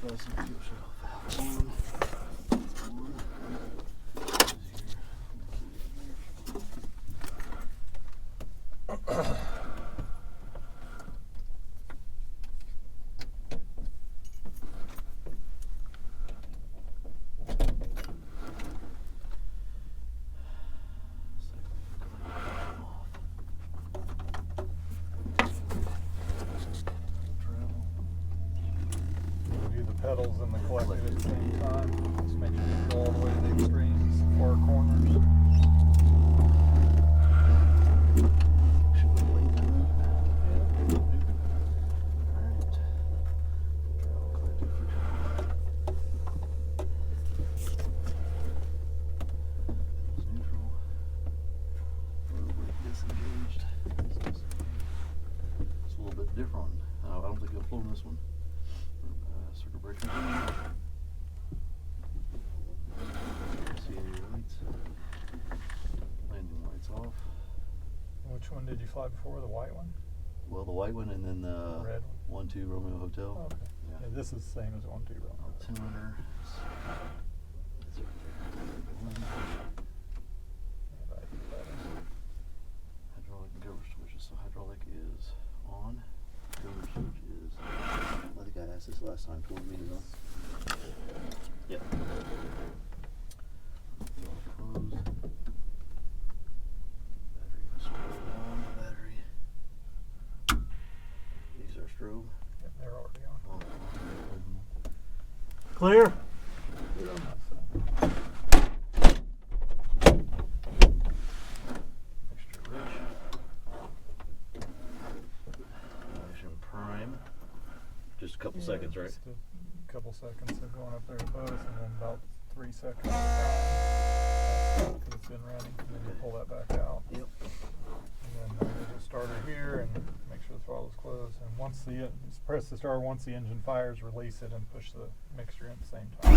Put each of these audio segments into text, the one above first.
fasten the fuel shut off valve. Pedals and the collector at the same time. Just make sure you go all the way to the extremes, far corners. Should we leave that? Yeah. Alright. Travel collector for travel. It's neutral. Disengaged. It's a little bit different. I don't think I've flown this one. Circuit breaker. See any lights? Landing lights off. Which one did you fly before? The white one? Well, the white one and then the red one. 1-2 Romeo Hotel. Oh, okay. Yeah, this is the same as 1-2 Romeo. Altimeter. Hydraulic and cover switches. So hydraulic is on. Cover switch is. I think I asked this last time. 12 meters on. Yep. Closed. Battery is on. Battery. These are strobe. Yep, they're already on. Clear. Extra rich. Ignition prime. Just a couple seconds, right? Just a couple seconds of going up there to both, and then about 3 seconds because it's been running, and then you pull that back out. Yep. And then there's a starter here, and make sure the throttle is closed. And once just press the starter, once the engine fires, release it, and push the mixture in at the same time.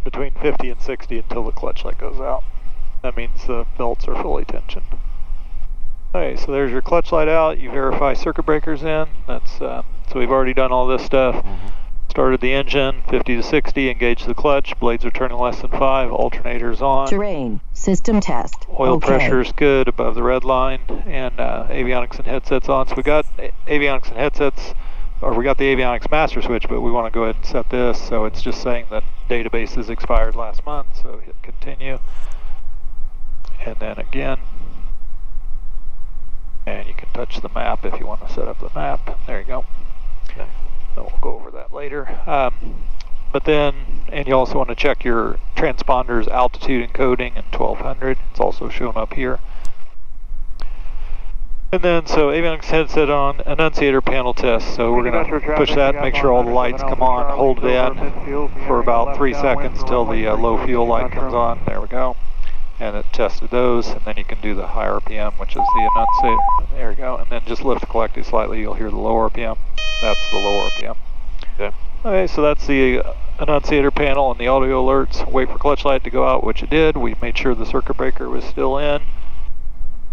Between 50 and 60 until the clutch light goes out. That means the belts are fully tensioned. Okay, so there's your clutch light out. You verify circuit breakers in. That's so we've already done all this stuff. Started the engine, 50 to 60, engaged the clutch. Blades are turning less than 5. Alternators on. Terrain system test. Oil pressure is good above the red line, and avionics and headsets on. So we got avionics and headsets. Or we got the avionics master switch, but we want to go ahead and set this, so it's just saying that database is expired last month, so hit continue, and then again, and you can touch the map if you want to set up the map. There you go. Okay. Then we'll go over that later. But then, and you also want to check your transponder's altitude encoding in 1200. It's also shown up here. And then, so avionics headset on, annunciator panel test. So we're going to push that, make sure all the lights come on, hold it in for about 3 seconds till the low fuel light comes on. There we go. And it tested those, and then you can do the high RPM, which is the annunciator. There we go. And then just lift the collective slightly, you'll hear the low RPM. That's the low RPM. Okay. Okay, so that's the annunciator panel and the audio alerts. Wait for clutch light to go out, which it did. We made sure the circuit breaker was still in.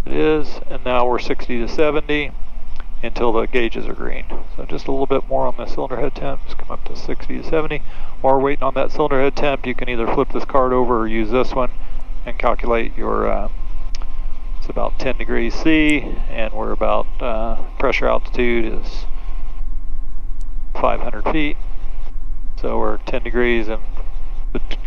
It is, and now we're 60 to 70 until the gauges are green. So just a little bit more on the cylinder head temp. Just come up to 60 to 70. While we're waiting on that cylinder head temp, you can either flip this card over or use this one and calculate your, it's about 10 degrees C, and we're about, pressure altitude is 500 feet. So we're 10 degrees and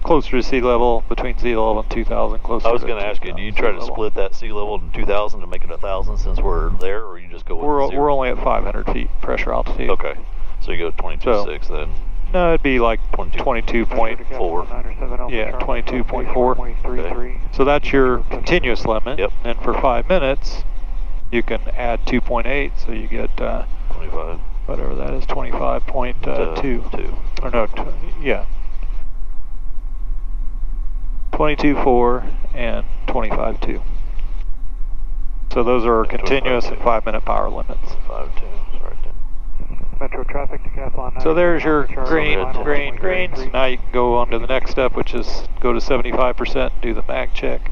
closer to sea level, between sea level and 2,000. Closer. I was going to ask you, do you try to split that sea level to 2,000 to make it 1,000 since we're there, or you just go with We're only at 500 feet pressure altitude. Okay, so you go 22.6 then. No, it'd be like 22.4. Yeah, 22.4. Okay. So that's your continuous limit. Yep. And for 5 minutes, you can add 2.8, so you get 25. whatever that is, 25.2. 2. Or no, yeah. 22.4 and 25.2. So those are continuous and 5-minute power limits. 5.2, right there. Metro traffic to Decathlon. So there's your green. So now you can go on to the next step, which is go to 75% and do the mag check.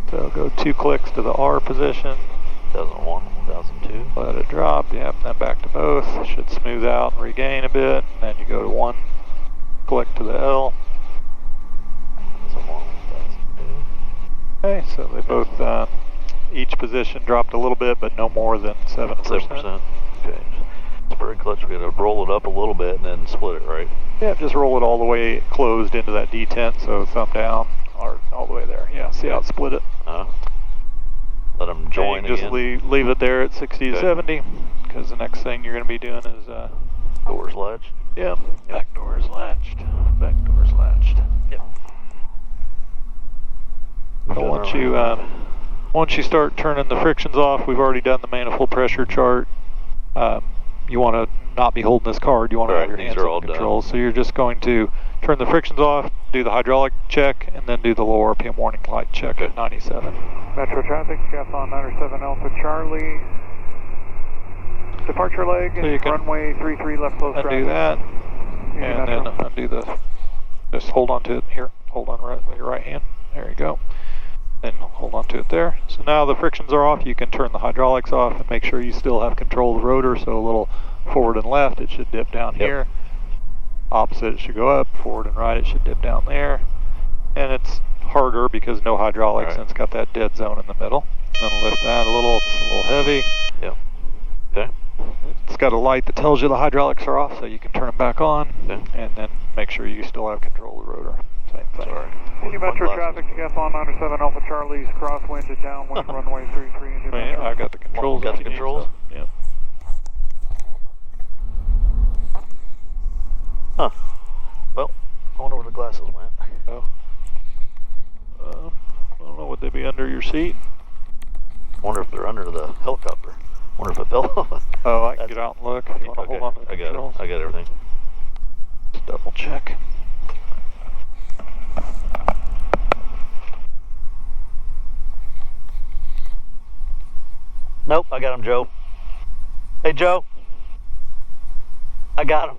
So go 2 clicks to the R position. 1,001, 1,002. Let it drop, yep, then back to both. Should smooth out and regain a bit. And then you go to 1 click to the L. 1,001, 1,002. Okay, so they both, each position dropped a little bit, but no more than 7%. 7%. Okay. Spur clutch, we gotta roll it up a little bit and then split it, right? Yeah, just roll it all the way closed into that detent, so thumb down, or all the way there. Yeah, see how it split it? Let them join just again. leave it there at 60 to 70, because the next thing you're going to be doing is Doors latched. yeah, back doors latched. Back doors latched. Yep. So once you start turning the frictions off, we've already done the manifold pressure chart. You want to not be holding this card. You want to have your hands on the controls. So you're just going to turn the frictions off, do the hydraulic check, and then do the low RPM warning light check at 97. Metro traffic, Decathlon 97 Alpha Charlie. Departure leg, so you can runway 33 left close right. Undo that, and then undo the, just hold on to it here. Hold on right with your right hand. There you go. Then hold on to it there. So now the frictions are off. You can turn the hydraulics off and make sure you still have control of the rotor. So a little forward and left, it should dip down here. Opposite, it should go up. Forward and right, it should dip down there. And it's harder because no hydraulics, and it's got that dead zone in the middle. Then lift that a little. It's a little heavy. Yep. Okay. It's got a light that tells you the hydraulics are off, so you can turn them back on. Okay. And then make sure you still have control of the rotor. Same thing. Sorry. Indy Metro traffic, Decathlon 97 Alpha Charlie's crosswind to downwind runway 33. Indy Metro. I got the controls. Got the controls? Yep. Huh. Well, I wonder where the glasses went. Oh. I don't know, would they be under your seat? I wonder if they're under the helicopter. I wonder if it fell off. Oh, I can get out and look. You want to hold on to the controls? I got everything. Just double check. Nope, I got him, Joe. Hey, Joe. I got him.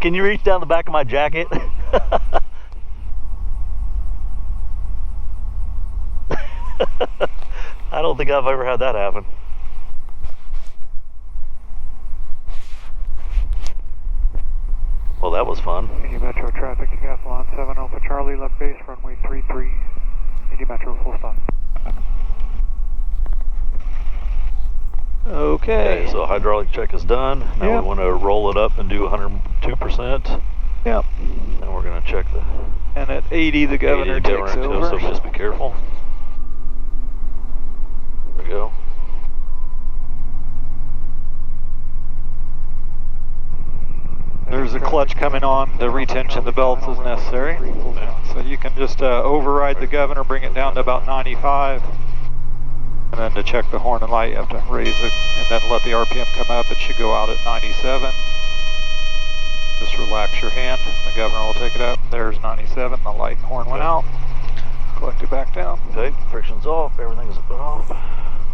Can you reach down the back of my jacket? I don't think I've ever had that happen. Well, that was fun. Indy Metro traffic, Decathlon 7 Alpha Charlie, left base, runway 33. Indy Metro, full stop. Okay. So hydraulic check is done. Now we want to roll it up and do 102%. Yep. And we're going to check the... And at 80, the governor takes over. So just be careful. There we go. There's a clutch coming on. The retention of the belts is necessary. So you can just override the governor, bring it down to about 95. And then to check the horn and light, you have to raise it and then let the RPM come up. It should go out at 97. Just relax your hand. The governor will take it up. There's 97. The light and horn went out. Collect it back down. Okay, friction's off. Everything's off.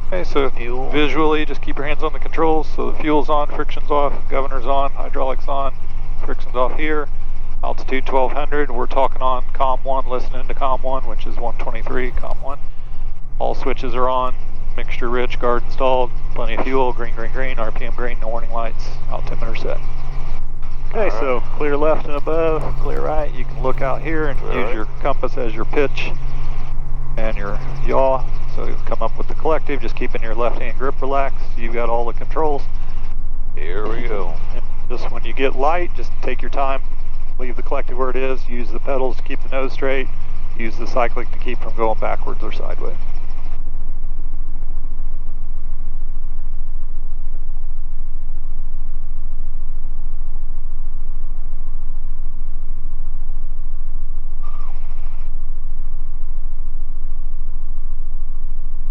Okay, so Fuel. visually, just keep your hands on the controls. So the fuel's on, friction's off, governor's on, hydraulics on, friction's off here. Altitude 1200. We're talking on COM 1, listening to COM 1, which is 123, COM 1. All switches are on. Mixture rich, guard installed, plenty of fuel, green, green, green, RPM green, no warning lights, altimeter set. Okay, so clear left and above, clear right. You can look out here and use your compass as your pitch and your yaw. So you come up with the collective, just keeping your left hand grip relaxed. You've got all the controls. Here we go. And just when you get light, just take your time, leave the collective where it is, use the pedals to keep the nose straight, use the cyclic to keep from going backwards or sideways.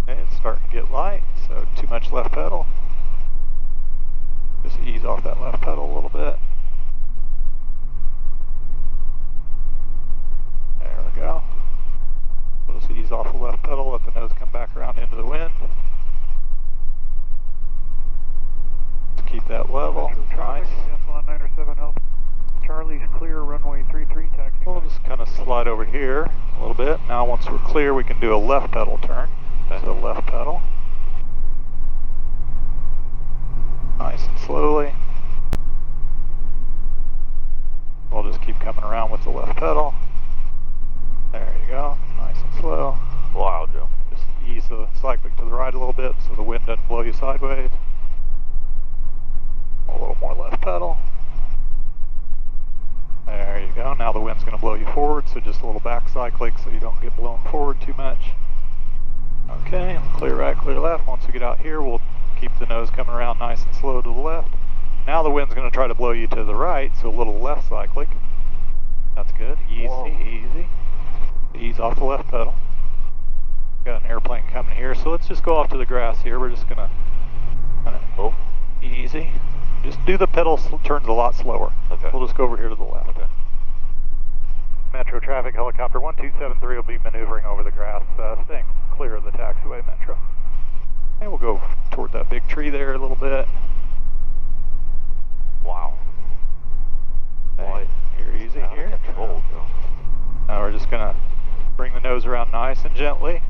It's starting to get light, so too much left pedal. Just ease off that left pedal a little bit. There we go. We'll just ease off the left pedal, let the nose come back around into the wind. Just keep that level. Nice. Charlie's clear, runway 33, taxi. We'll just kind of slide over here a little bit. Now once we're clear, we can do a left pedal turn. So left pedal. Nice and slowly. We'll just keep coming around with the left pedal. There you go. Nice and slow. Wow, Joe. Just ease the cyclic to the right a little bit so the wind doesn't blow you sideways. A little more left pedal. There you go. Now the wind's going to blow you forward, so just a little back cyclic so you don't get blown forward too much. Okay, clear right, clear left. Once we get out here, we'll keep the nose coming around nice and slow to the left. Now the wind's going to try to blow you to the right, so a little left cyclic. That's good. Easy, easy. Ease off the left pedal. Got an airplane coming here, so let's just go off to the grass here. We're just going to easy. Just do the pedal turns a lot slower. Okay. We'll just go over here to the left. Okay. Metro traffic, helicopter 1273 will be maneuvering over the grass, staying clear of the taxiway, Metro. And we'll go toward that big tree there a little bit. Wow. Hey, you're easy Out here. of control, Joe. Now we're just going to bring the nose around nice and gently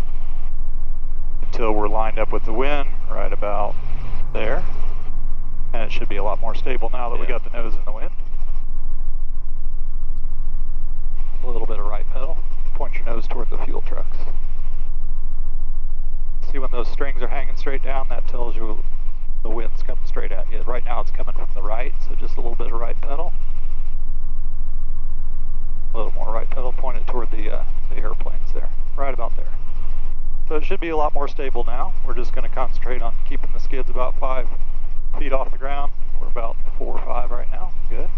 until we're lined up with the wind, right about there. And it should be a lot more stable now that we got the nose in the wind. A little bit of right pedal. Point your nose toward the fuel trucks. See when those strings are hanging straight down, that tells you the wind's coming straight at you. Right now it's coming from the right, so just a little bit of right pedal. A little more right pedal, point it toward the airplanes there, right about there. So it should be a lot more stable now. We're just going to concentrate on keeping the skids about 5 feet off the ground. We're about 4 or 5 right now. Good.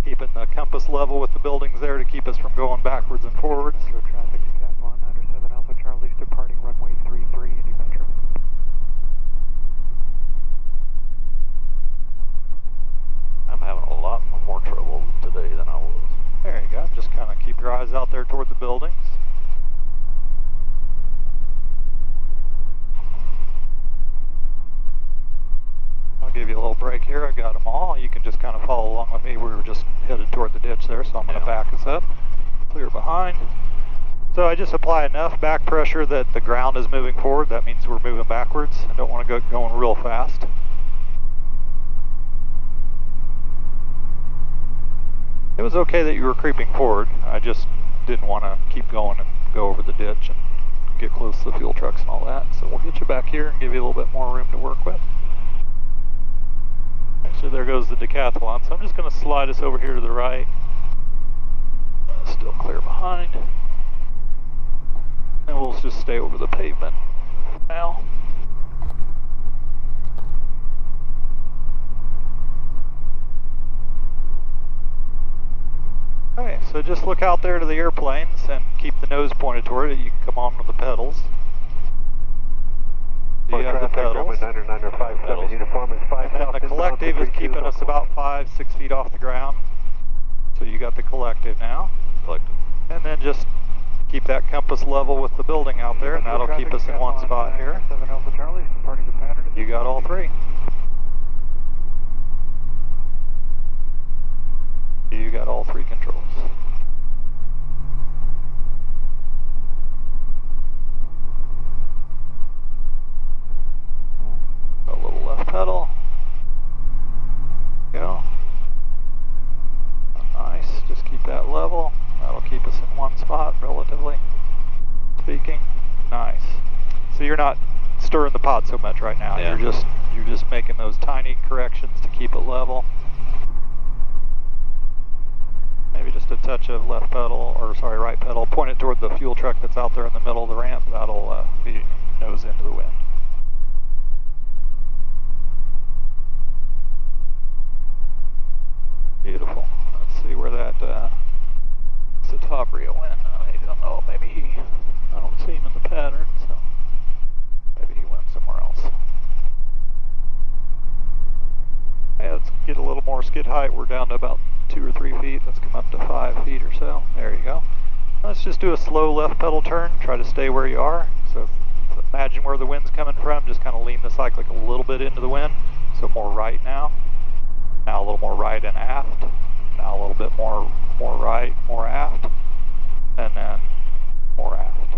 Keeping the compass level with the buildings there to keep us from going backwards and forwards. Metro traffic, Decathlon 97 Alpha Charlie's departing runway 33, Indy Metro. I'm having a lot more trouble today than I was. There you go. Just kind of keep your eyes out there toward the buildings. I'll give you a little break here. I got them all. You can just kind of follow along with me. We were just headed toward the ditch there, so I'm going to back us up. Clear behind. So I just apply enough back pressure that the ground is moving forward. That means we're moving backwards. I don't want to go going real fast. It was okay that you were creeping forward. I just didn't want to keep going and go over the ditch and get close to the fuel trucks and all that. So we'll get you back here and give you a little bit more room to work with. So there goes the decathlon. So I'm just going to slide us over here to the right. Still clear behind. And we'll just stay over the pavement now. Okay, so just look out there to the airplanes and keep the nose pointed toward it. You can come on with the pedals. you have the pedals. And then the collective is keeping us about 5-6 feet off the ground. So you got the collective now. Collective. And then just keep that compass level with the building out there, and that'll keep us in one spot here. You got all three. You got all three controls. A little left pedal. Go. Nice. Just keep that level. That'll keep us in one spot, relatively speaking. Nice. So you're not stirring the pod so much right now. Yeah. You're just making those tiny corrections to keep it level. Maybe just a touch of left pedal, or sorry, right pedal. Point it toward the fuel truck that's out there in the middle of the ramp. That'll be nose into the wind. Beautiful. Let's see where that Satabria went. I don't know. Maybe I don't see him in the pattern, so maybe he went somewhere else. Yeah, let's get a little more skid height. We're down to about 2 or 3 feet. Let's come up to 5 feet or so. There you go. Let's just do a slow left pedal turn. Try to stay where you are. So imagine where the wind's coming from. Just kind of lean the cyclic a little bit into the wind. So more right now. Now a little more right and aft. Now a little bit more right, more aft. And then more aft.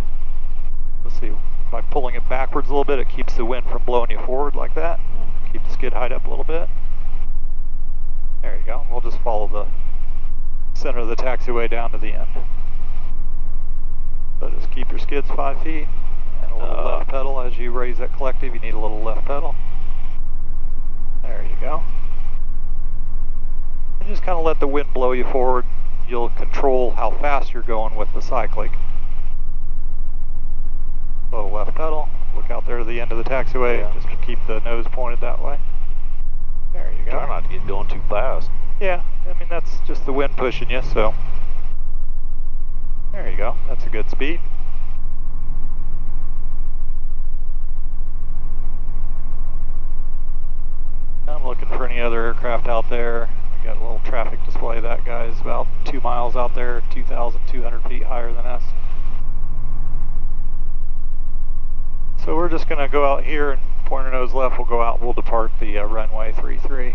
Let's see. By pulling it backwards a little bit, it keeps the wind from blowing you forward like that. Keep the skid height up a little bit. There you go. We'll just follow the center of the taxiway down to the end. So just keep your skids 5 feet and a little left pedal as you raise that collective. You need a little left pedal. There you go. And just kind of let the wind blow you forward. You'll control how fast you're going with the cyclic. Little left pedal. Look out there to the end of the taxiway. Yeah. Just keep the nose pointed that way. There you go. Try not to get going too fast. Yeah, I mean that's just the wind pushing you, so. There you go. That's a good speed. I'm looking for any other aircraft out there. We got a little traffic display. That guy's about 2 miles out there, 2,200 feet higher than us. So we're just going to go out here and pointer nose left. We'll go out. We'll depart the runway 33.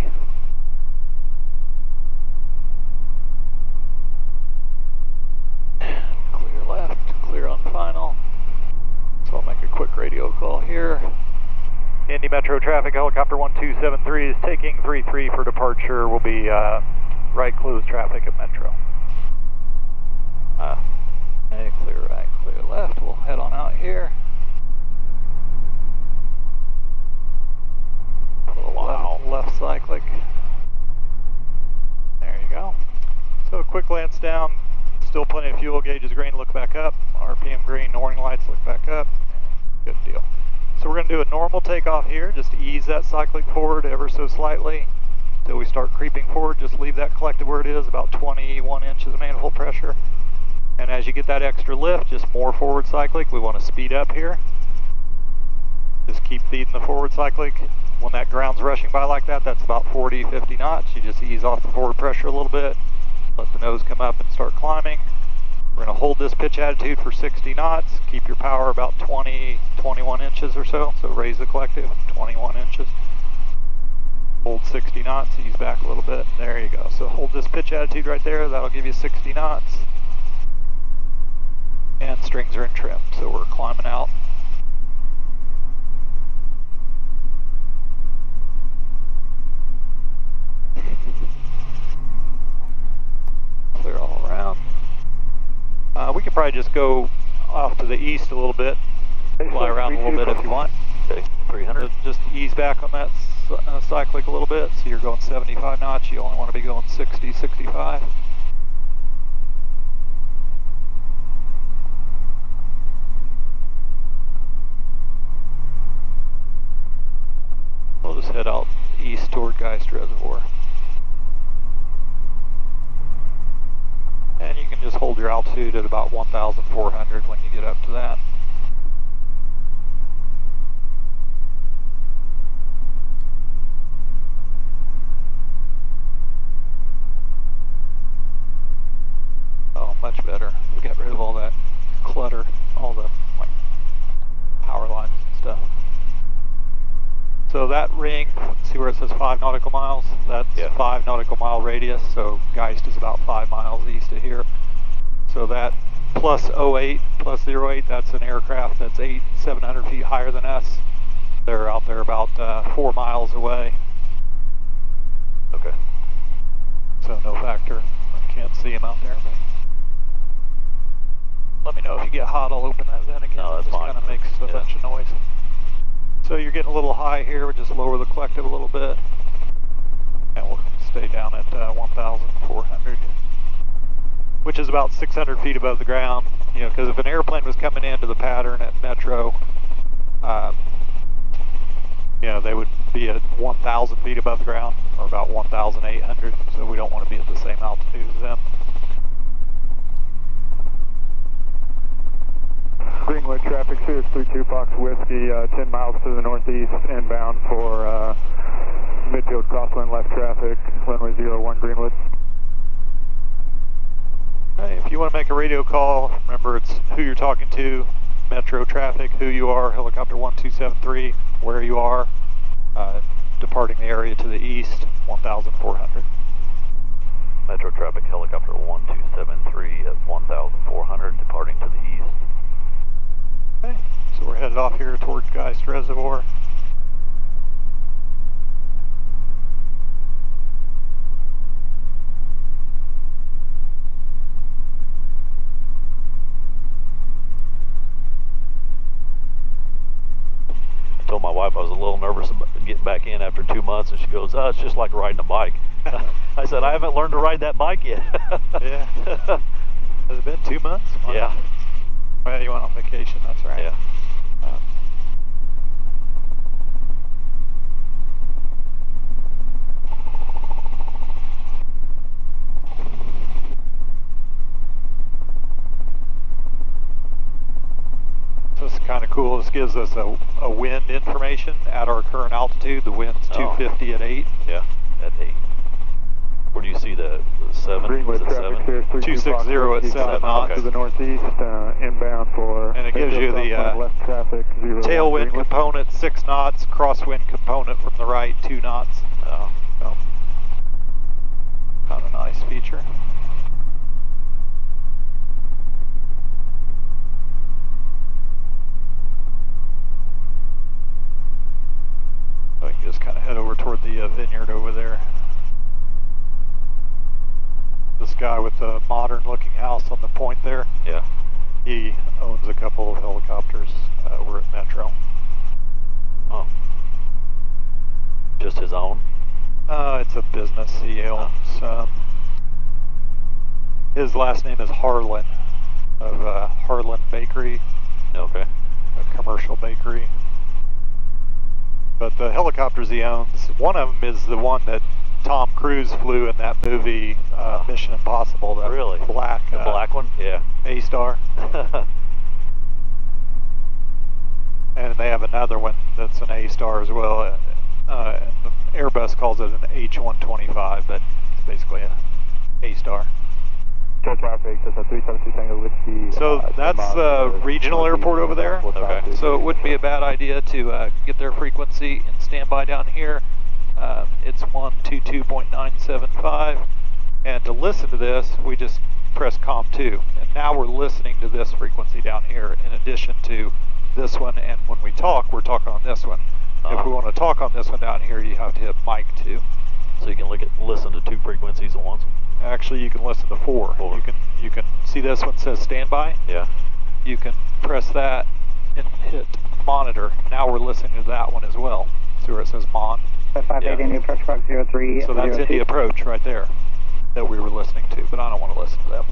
Clear left. Clear on final. So I'll make a quick radio call here. Indy Metro traffic, helicopter 1273 is taking 33 for departure. We'll be right close traffic at Metro. Okay, clear right, clear left. We'll head on out here. Wow. Left cyclic. There you go. So a quick glance down. Still plenty of fuel. Gauge is green. Look back up. RPM green. Warning lights. Look back up. Good deal. So we're going to do a normal takeoff here. Just ease that cyclic forward ever so slightly until we start creeping forward. Just leave that collective where it is, about 21 inches of manifold pressure. And as you get that extra lift, just more forward cyclic. We want to speed up here. Just keep feeding the forward cyclic. When that ground's rushing by like that, that's about 40, 50 knots. You just ease off the forward pressure a little bit. Let the nose come up and start climbing. We're going to hold this pitch attitude for 60 knots. Keep your power about 20, 21 inches or so. So raise the collective, 21 inches. Hold 60 knots, ease back a little bit. There you go. So hold this pitch attitude right there. That'll give you 60 knots. And strings are in trim, so we're climbing out. Clear all around. We could probably just go off to the east a little bit, fly around a little bit if you want. Okay, 300. So just ease back on that cyclic a little bit. So you're going 75 knots. You only want to be going 60, 65. We'll just head out east toward Geist Reservoir. And you can just hold your altitude at about 1,400 when you get up to that. that ring, see where it says 5 nautical miles? That's 5 nautical mile radius, so Geist is about 5 miles east of here. So that plus 08, plus 08, that's an aircraft that's 700 feet higher than us. They're out there about 4 miles away. Okay. So no factor. I can't see them out there. But let me know if you get hot, I'll open that vent again. No, that's fine. It just kind of makes a bunch of noise. So you're getting a little high here, we'll just lower the collective a little bit. And we'll stay down at 1,400. Which is about 600 feet above the ground. You know, because if an airplane was coming into the pattern at Metro, you know, they would be at 1,000 feet above the ground, or about 1,800, so we don't want to be at the same altitude as them. Greenwood traffic, Sirius 32 Fox Whiskey, 10 miles to the northeast, inbound for midfield crosswind left traffic, runway 01 Greenwood. Hey, if you want to make a radio call, remember it's who you're talking to, Metro traffic, who you are, helicopter 1273, where you are, departing the area to the east, 1,400. Metro traffic, helicopter 1273 at 1,400, departing to the east. Okay, so we're headed off here towards Geist Reservoir. I told my wife I was a little nervous about getting back in after 2 months, and she goes, "Oh, it's just like riding a bike." I said, "I haven't learned to ride that bike yet." Yeah. Has it been 2 months? Wow. Yeah. Well, you went on vacation, that's right. Yeah. So this is kind of cool. This gives us a wind information at our current altitude. The wind's 250 at 8. Yeah, at 8. Where do you see the 7? Greenwood Is it traffic, 7? Sirius 32 260 Fox at 7 knots. to the northeast, inbound for And it gives you the left traffic, 01 tailwind Greenwood. component 6 knots, crosswind component from the right 2 knots. Oh. So, kind of nice feature. So you can just kind of head over toward the vineyard over there. This guy with the modern looking house on the point there, Yeah. he owns a couple of helicopters over at Metro. Oh. Just his own? It's a business he owns. His last name is Harlan, of Harlan Bakery, Okay. a commercial bakery. But the helicopters he owns, one of them is the one that Tom Cruise flew in that movie, Mission Impossible. That Really? black, The black one? Yeah. A-Star. And they have another one that's an A-Star as well. And Airbus calls it an H125, but it's basically a A-Star. Traffic, that's a 372 Tango Whiskey. So that's the regional airport over there. Okay. So it wouldn't be a bad idea to get their frequency and stand by down here. It's 122.975. And to listen to this, we just press COM2. And now we're listening to this frequency down here in addition to this one. And when we talk, we're talking on this one. If we want to talk on this one down here, you have to hit mic 2. So you can listen to 2 frequencies at once? Actually, you can listen to 4. You can see this one says standby. Yeah. You can press that and hit monitor. Now we're listening to that one as well. See where it says mon? 58 Indy Approach Fox 03. So that's Indy Approach right there that we were listening to, but I don't want to listen to them.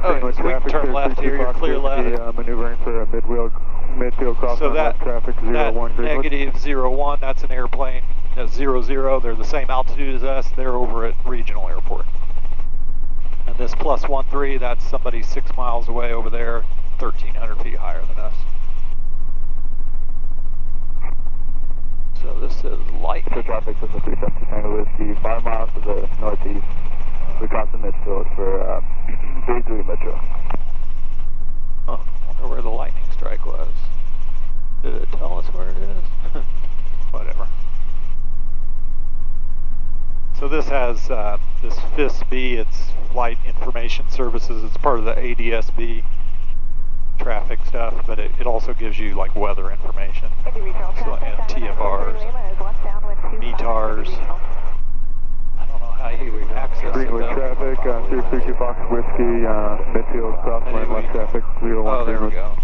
Okay, so we can turn left here, you're clear left. Maneuvering for a midfield crosswind So that, left traffic, 01 that Greenwood. negative 01, that's an airplane. That's 00, they're the same altitude as us. They're over at regional airport. And this plus 13, that's somebody 6 miles away over there, 1,300 feet higher than us. So this is light. The traffic is a 372 Tango Whiskey, 5 miles to the northeast. We cross the midfield for 33 Metro. Huh, wonder where the lightning strike was. Did it tell us where it is? Whatever. has this FISB, it's Flight Information Services. It's part of the ADSB traffic stuff, but it also gives you like weather information. So, and TFRs, METARs. I don't know how you access Greenwood it. traffic, 332 Fox Whiskey, midfield, southwind, left traffic, 01. Oh, there we go.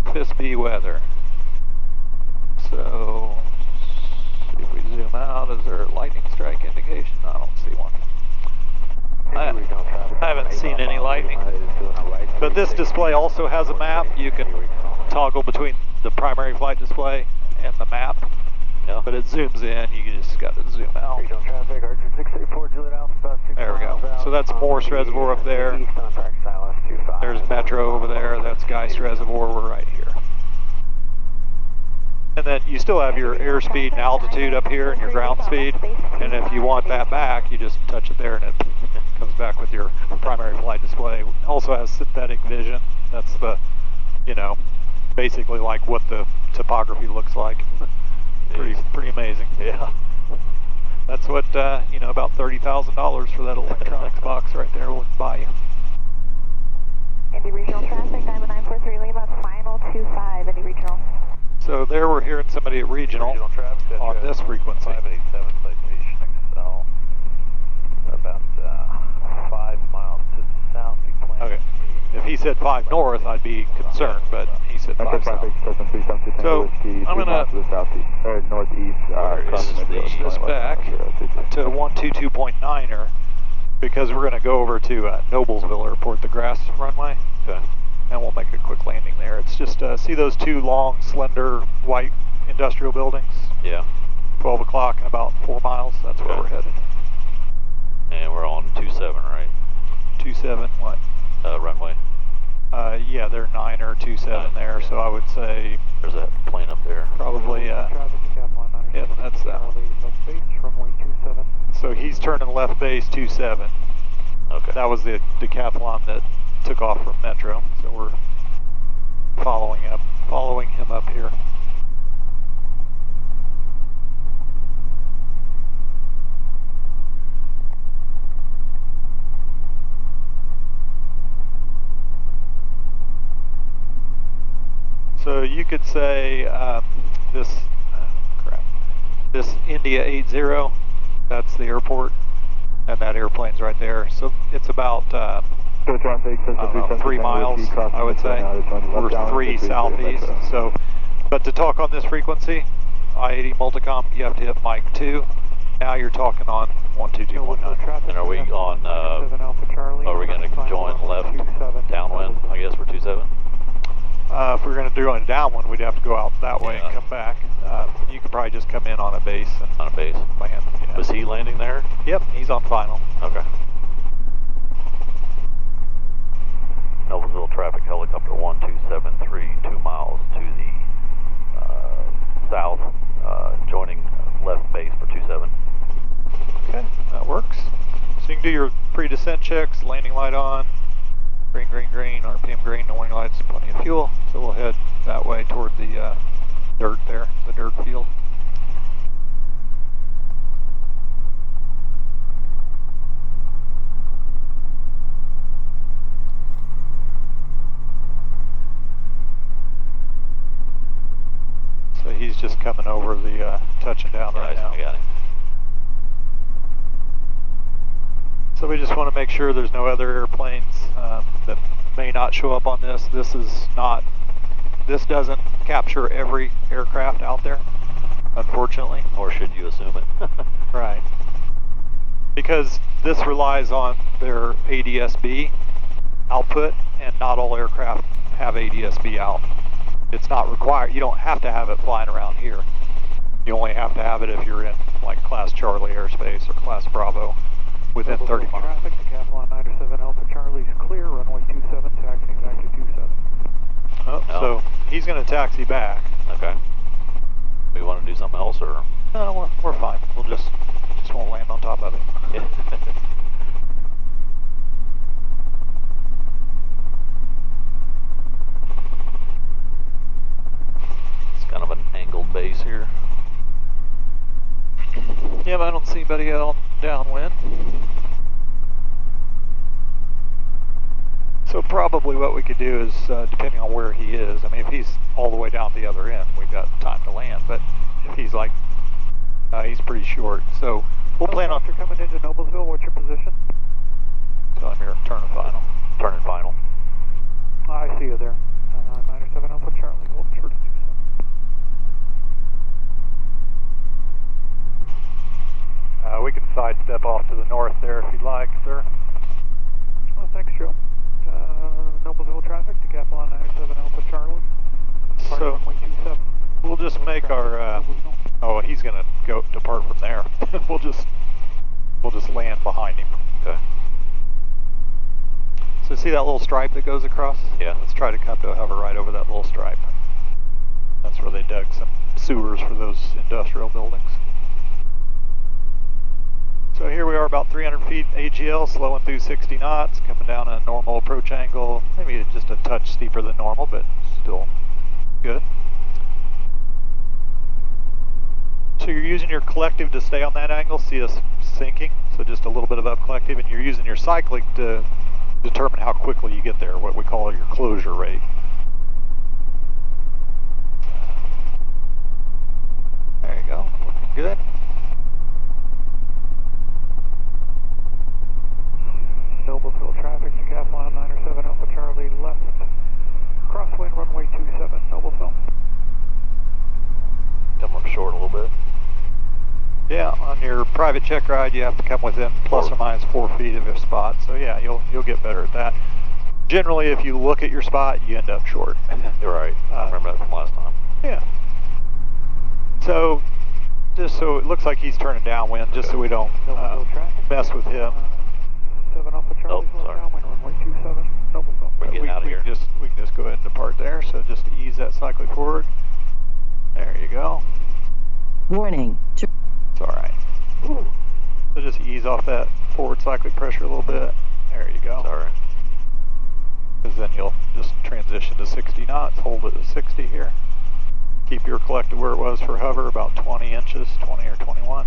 FISB weather. So, see if we zoom out, is there a lightning strike indication? I don't see one. I haven't seen any lightning. But this display also has a map. You can toggle between the primary flight display and the map. Yeah. But it zooms in, you just got to zoom out. There we go. So that's Morse Reservoir up there. There's Metro over there. That's Geist Reservoir. We're right here. And then you still have your airspeed and altitude up here and your ground speed. And if you want that back, you just touch it there and it comes back with your primary flight display. Also has synthetic vision. That's the, you know, basically like what the topography looks like. Pretty amazing. Yeah. That's what, you know, about $30,000 for that electronics box right there will buy you. Indy Regional traffic, Diamond 943, leave about final 25, Indy Regional. So there we're hearing somebody at Regional on this frequency. 587 citation XL, about 5 miles to the south. Okay. If he said 5 north, I'd be concerned, but he said 5 south. So I'm going to switch this back to 122.9er because we're going to go over to Noblesville Airport, the grass runway. Okay. And we'll make a quick landing there. It's just, see those two long, slender, white industrial buildings? Yeah. 12 o'clock and about 4 miles, that's where we're headed. And we're on 27, right? 27, what? Runway. Yeah, they're 9 or 27 there, so I would say There's that plane up there. probably, yeah, that's that one. So he's turning left base 27. Okay. That was the decathlon that took off from Metro, so we're following him up here. So you could say this India 80, that's the airport, and that airplane's right there. So it's about 3 miles, I would say. We're 3 southeast. So, but to talk on this frequency, I-80 multicom, you have to hit mic 2. Now you're talking on 122.9. And are we on, are we going to join left downwind, I guess, for 27? If we're going to do a downwind, we'd have to go out that way and come back. You could probably just come in on a base. On a base? Land. Yeah. Was he landing there? Yep, he's on final. Okay. Noblesville traffic helicopter 1273, 2 miles to the south, joining left base for 27. Okay, that works. So you can do your pre-descent checks, landing light on, green, green, green, RPM green, no warning lights, plenty of fuel. So we'll head that way toward the dirt there, the dirt field. So he's just coming over the touching down right now. I got him. So we just want to make sure there's no other airplanes that may not show up on this. This doesn't capture every aircraft out there, unfortunately. Or should you assume it? Right. Because this relies on their ADSB output, and not all aircraft have ADSB out. It's not required. You don't have to have it flying around here. You only have to have it if you're in like Class Charlie airspace or Class Bravo within 30 miles. Traffic, Decathlon 97 Alpha Charlie's clear, runway 27, taxiing back to 27. Oh, so he's going to taxi back. Okay. We want to do something else, or? No, we're fine. We'll just won't land on top of it. Yeah. It's kind of an angled base here. Yeah, but I don't see anybody else downwind. So probably what we could do is, depending on where he is, I mean, if he's all the way down the other end, we've got time to land, but if he's like, he's pretty short, so we'll plan on... You're coming into Noblesville, what's your position? So I'm here, turn and final. Turn and final. I see you there. 97 Alpha Charlie, hold short to 27. We can sidestep off to the north there if you'd like, sir. Well, thanks, Joe. Noblesville traffic, Decathlon 97 Alpha Charlie. So Runway 27. we'll just make our, oh, he's gonna go depart from there. we'll just land behind him. Okay. So see that little stripe that goes across? Yeah. Let's try to come to a hover right over that little stripe. That's where they dug some sewers for those industrial buildings. So here we are about 300 feet AGL, slowing through 60 knots, coming down a normal approach angle, maybe just a touch steeper than normal, but still good. So you're using your collective to stay on that angle, see us sinking, so just a little bit of up collective, and you're using your cyclic to determine how quickly you get there, what we call your closure rate. There you go, looking good. Noblesville traffic, Decathlon 97 Alpha Charlie left. Crosswind runway 27, Noblesville. Come up short a little bit. Yeah, on your private check ride, you have to come within plus or minus 4 feet of your spot. So yeah, you'll get better at that. Generally, if you look at your spot, you end up short. You're right. I remember that from last time. Yeah. So, just so it looks like he's turning downwind, just so we don't mess with him. 7 Alpha Charlie, sorry. downwind runway 27, Noblesville. We're getting out of here. We can just go ahead and depart there. So just ease that cyclic forward. There you go. Warning. It's all right. So just ease off that forward cyclic pressure a little bit. There you go. It's all right. Because then you'll just transition to 60 knots. Hold it at 60 here. Keep your collective where it was for hover, about 20 inches, 20 or 21.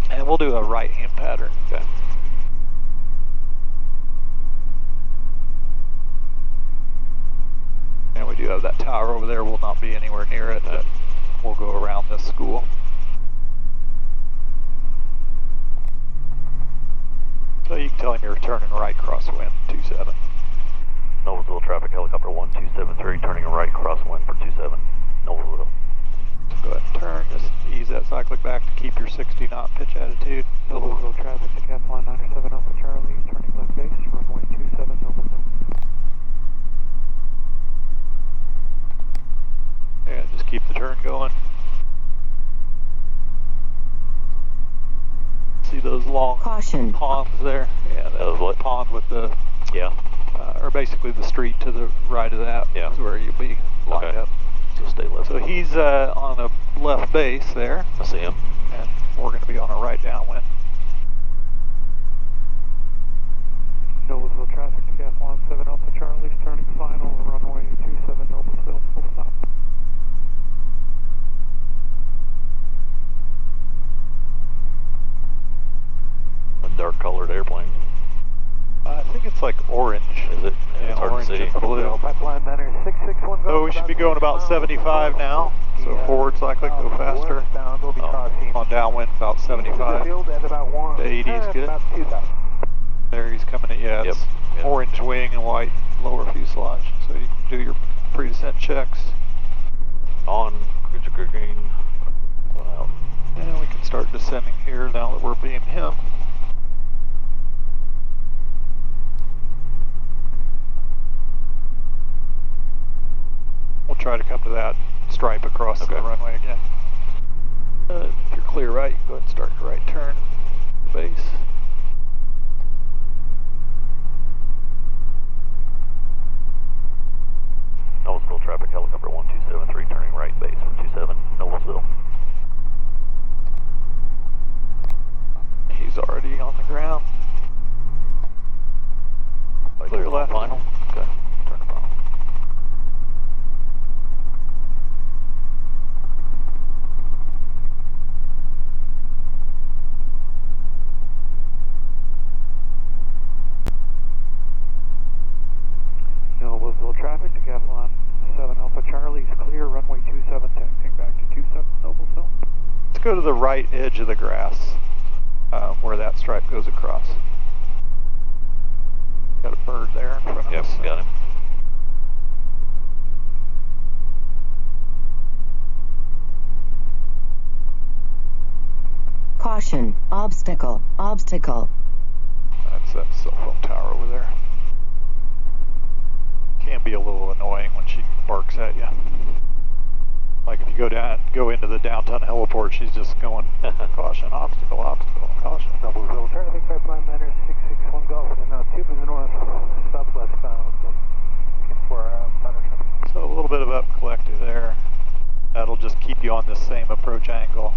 And we'll do a right hand pattern. Okay. And we do have that tower over there. We'll not be anywhere near it, but we'll go around this school. So you can tell him you're turning right crosswind 27. Noblesville traffic helicopter 1273 turning right crosswind for 27. Noblesville. So go ahead and turn, just ease that cyclic back to keep your 60 knot pitch attitude. Noblesville traffic, Decathlon 97 Alpha Charlie, turning left base, runway 27, Noblesville. Yeah, just keep the turn going. See those long Caution. ponds there? Yeah, that what? pond with the, Yeah. or basically the street to the right of that Yeah. is where you'll be lined Okay. up. So stay left. So he's on a left base there, I see him. and we're going to be on a right downwind. Noblesville traffic, Decathlon 7 Alpha Charlie's turning final, runway 27, Noblesville, full stop. A dark colored airplane. I think it's like orange. Is it? Yeah, It's hard orange to see. and blue. Pipeline Manor 661. So we should be going about 75 now. So forward cyclic, go faster. Westbound will be crossing. On downwind, about 75. Field at about 1. The 80 is good. About 2,000. There he's coming in. Yeah, it's Yep. orange wing and white lower fuselage. So you can do your pre-descent checks. On green. Wow. And we can start descending here now that we're being him. We'll try to come to that stripe across the runway again. If you're clear right, you go ahead and start your right turn. Base. Noblesville traffic helicopter 1273 turning right base for 27. Noblesville. He's already on the ground. Clear left. Final. Okay. Turn to final. go to the right edge of the grass where that stripe goes across. Got a bird there in front of Yep, us. got him. Caution, obstacle, obstacle. That's that cell phone tower over there. Can be a little annoying when she barks at you. Like if you go into the downtown heliport, she's just going, caution, obstacle, obstacle, caution. Noblesville traffic, pipeline miner 661 Golf, and now 2 to the north, southwest bound. For pattern traffic. So a little bit of up collective there. That'll just keep you on the same approach angle.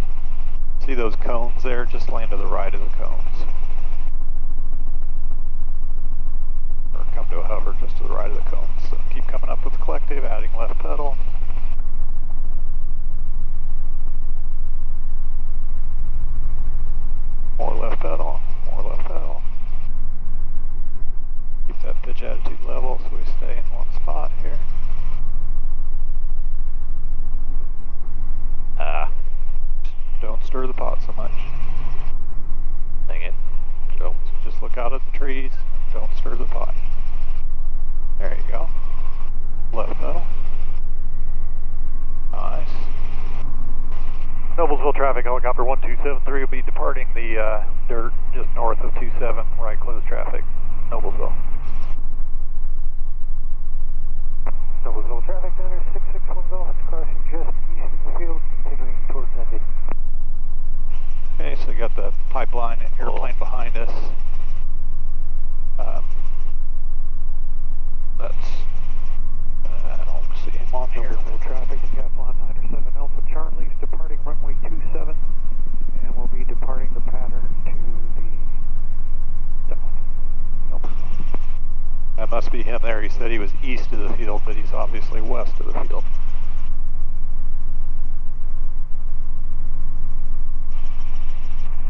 See those cones there? Just land to the right of the cones. Or come to a hover just to the right of the cones. So keep coming up with the collective, adding left pedal. More left pedal, more left pedal. Keep that pitch attitude level so we stay in one spot here. Don't stir the pot so much. Dang it. Joe. Just look out at the trees, don't stir the pot. There you go. Left pedal. Nice. Noblesville traffic, helicopter 1273 will be departing the dirt just north of 27, right close traffic, Noblesville. Noblesville traffic, center 661 Golf, crossing just east of the field, continuing towards Indy. Okay, so you got the pipeline airplane behind us. I don't see him on here. Noblesville traffic, Decathlon 907 Alpha Charlie's departing runway 27, and we'll be departing the pattern to the south. That must be him there. He said he was east of the field, but he's obviously west of the field.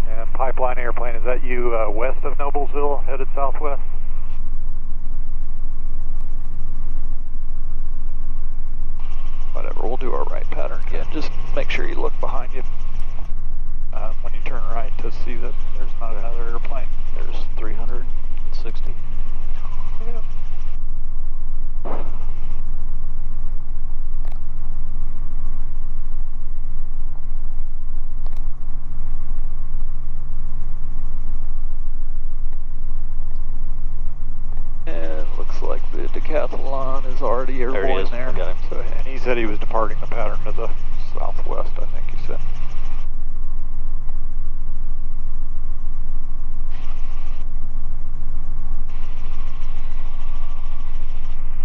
And pipeline airplane, is that you west of Noblesville, headed southwest? Whatever, we'll do our right pattern again. Just make sure you look behind you when you turn right to see that there's not another airplane. There's 360. Yeah. And looks like the decathlon is already There he airborne is. there. Got him. So, and he said he was departing the pattern to the southwest, I think he said.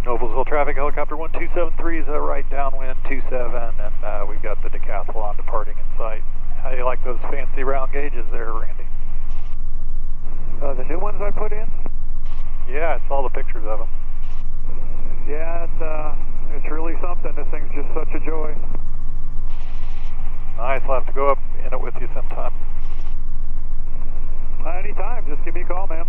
Noblesville traffic, helicopter 1273 is right downwind 27, and we've got the decathlon departing in sight. How do you like those fancy round gauges there, Randy? The new ones I put in? Yeah, I saw the pictures of them. Yeah, it's really something. This thing's just such a joy. Nice, I'll have to go up in it with you sometime. Anytime, just give me a call, man.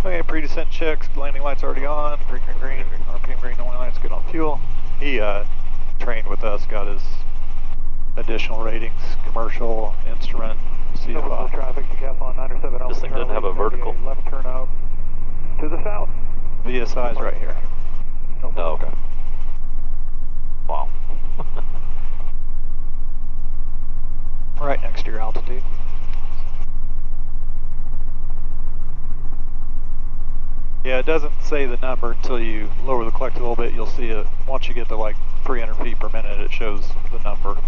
Okay, pre-descent checks, landing lights already on, frequent green, RPM green, only lights good on fuel. He trained with us, got his additional ratings, commercial, instrument, Noblesville CFI. traffic, Decathlon 907 Alpha This thing doesn't have a Charlie, vertical. Left turnout to the south. VSI's right here. Oh, okay. Wow. Right next to your altitude. Yeah, it doesn't say the number until you lower the collector a little bit. You'll see it once you get to like 300 feet per minute. It shows the number.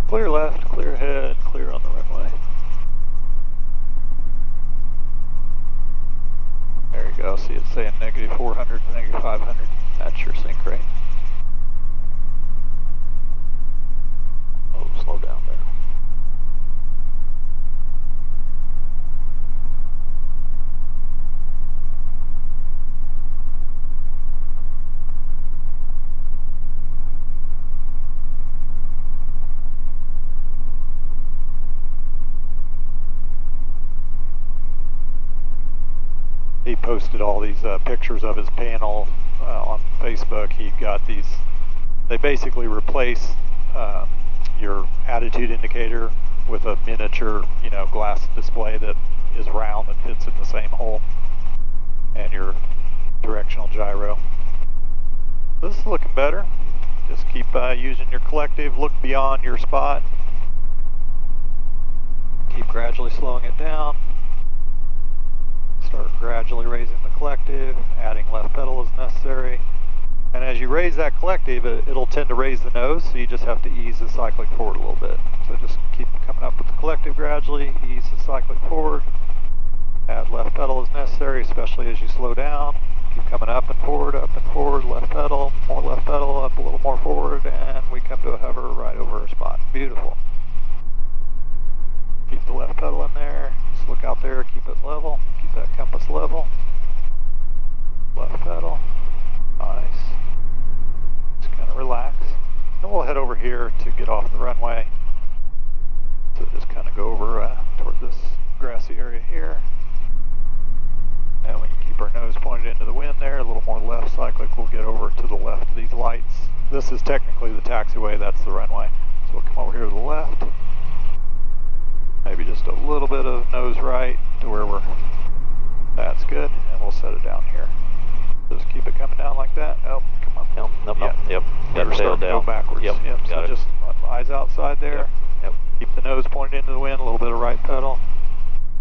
Clear left, clear ahead, clear on the runway. There you go. See it saying negative 400 to negative 500. That's your sync rate. Oh, slow down there. He posted all these pictures of his panel on Facebook. He got these, they basically replace your attitude indicator with a miniature, glass display that is round and fits in the same hole, and your directional gyro. This is looking better. Just keep using your collective, look beyond your spot. Keep gradually slowing it down. Start gradually raising the collective, adding left pedal as necessary. And as you raise that collective, it'll tend to raise the nose, so you just have to ease the cyclic forward a little bit. So just keep coming up with the collective gradually, ease the cyclic forward, add left pedal as necessary, especially as you slow down. Keep coming up and forward, left pedal, more left pedal, up a little more forward, and we come to a hover right over our spot. Beautiful. Keep the left pedal in there, just look out there, keep it level, keep that compass level. Left pedal, nice. Just kind of relax. And we'll head over here to get off the runway. So just kind of go over toward this grassy area here. And we can keep our nose pointed into the wind there, a little more left cyclic. We'll get over to the left of these lights. This is technically the taxiway, that's the runway. So we'll come over here to the left. Maybe just a little bit of nose right to where we're, that's good. And we'll set it down here. Just keep it coming down like that. Oh, come on. Yep. Better start to go backwards. Yep. So just eyes outside there. Yep. Keep the nose pointed into the wind, a little bit of right pedal.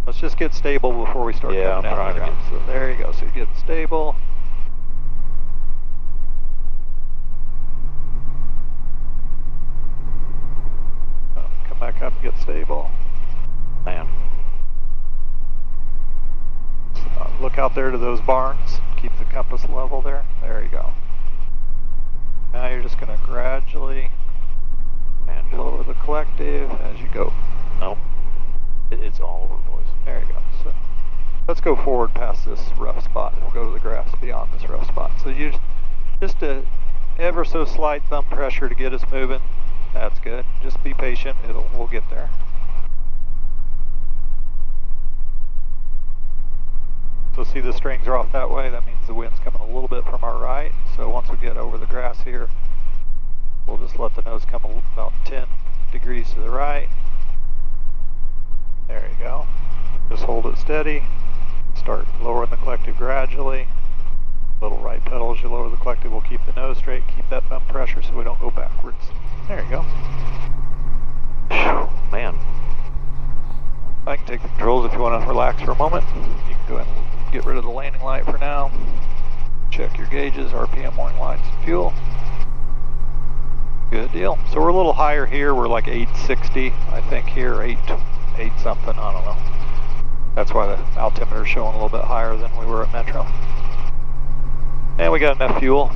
Let's just get stable before we start coming down the ground. So there you go. So you get stable. Come back up and get stable. Man. So, look out there to those barns. Keep the compass level there. There you go. Now you're just going to gradually lower the collective as you go. No. It's all over the place. There you go. So let's go forward past this rough spot. We'll go to the grass beyond this rough spot. So you just a ever so slight thumb pressure to get us moving. That's good. Just be patient. We'll get there. So see the strings are off that way. That means the wind's coming a little bit from our right. So once we get over the grass here, we'll just let the nose come about 10 degrees to the right. There you go. Just hold it steady. Start lowering the collective gradually. Little right pedal as you lower the collective will keep the nose straight. Keep that thumb pressure so we don't go backwards. There you go. Man. I can take the controls if you want to relax for a moment. You can go ahead and get rid of the landing light for now. Check your gauges, RPM, warning lights, and fuel. Good deal. So we're a little higher here. We're like 860, I think here, 8 something, I don't know. That's why the altimeter is showing a little bit higher than we were at Metro. And we got enough fuel.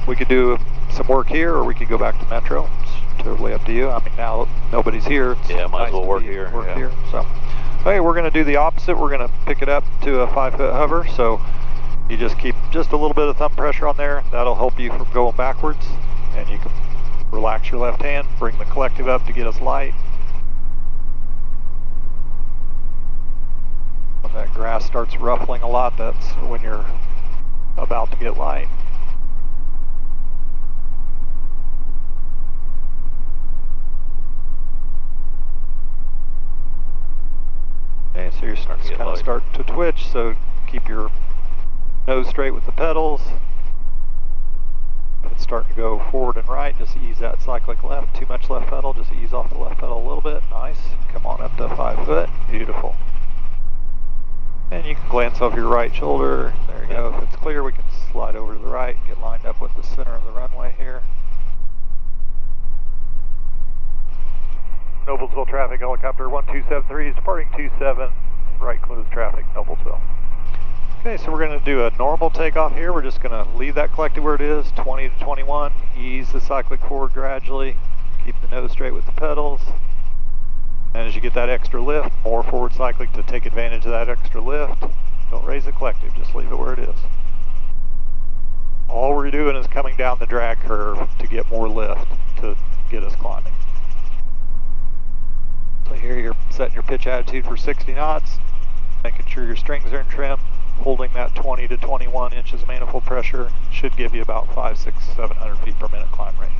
We could do some work here, or we could go back to Metro. It's totally up to you. I mean, now nobody's here. It's might as well work here. So, okay, we're going to do the opposite. We're going to pick it up to a 5-foot hover. So you just keep just a little bit of thumb pressure on there. That'll help you from going backwards. And you can relax your left hand, bring the collective up to get us light. When that grass starts ruffling a lot, that's when you're about to get light. Okay, so you're starting to twitch, so keep your nose straight with the pedals. If it's starting to go forward and right, just ease that cyclic left. Too much left pedal, just ease off the left pedal a little bit. Nice. Come on up to 5 foot. Beautiful. And you can glance over your right shoulder. There you go. If it's clear, we can slide over to the right, get lined up with the center of the runway here. Noblesville traffic, helicopter 1273 is departing 27, right close traffic, Noblesville. Okay, so we're going to do a normal takeoff here. We're just going to leave that collective where it is, 20 to 21, ease the cyclic forward gradually, keep the nose straight with the pedals. And as you get that extra lift, more forward cyclic to take advantage of that extra lift. Don't raise the collective, just leave it where it is. All we're doing is coming down the drag curve to get more lift to get us climbing. So here you're setting your pitch attitude for 60 knots, making sure your strings are in trim, holding that 20 to 21 inches of manifold pressure should give you about 500, 600, 700 feet per minute climb range.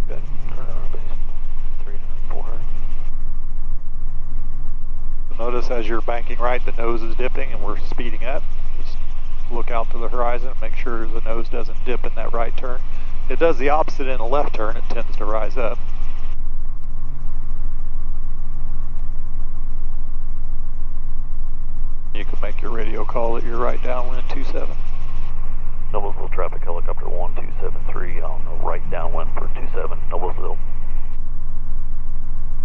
Good. Turn around base. 300, 400. Notice as you're banking right, the nose is dipping and we're speeding up. Just look out to the horizon and make sure the nose doesn't dip in that right turn. It does the opposite in a left turn, it tends to rise up. You can make your radio call that you're right downwind 27. Noblesville traffic helicopter 1273 on the right downwind for 27, Noblesville.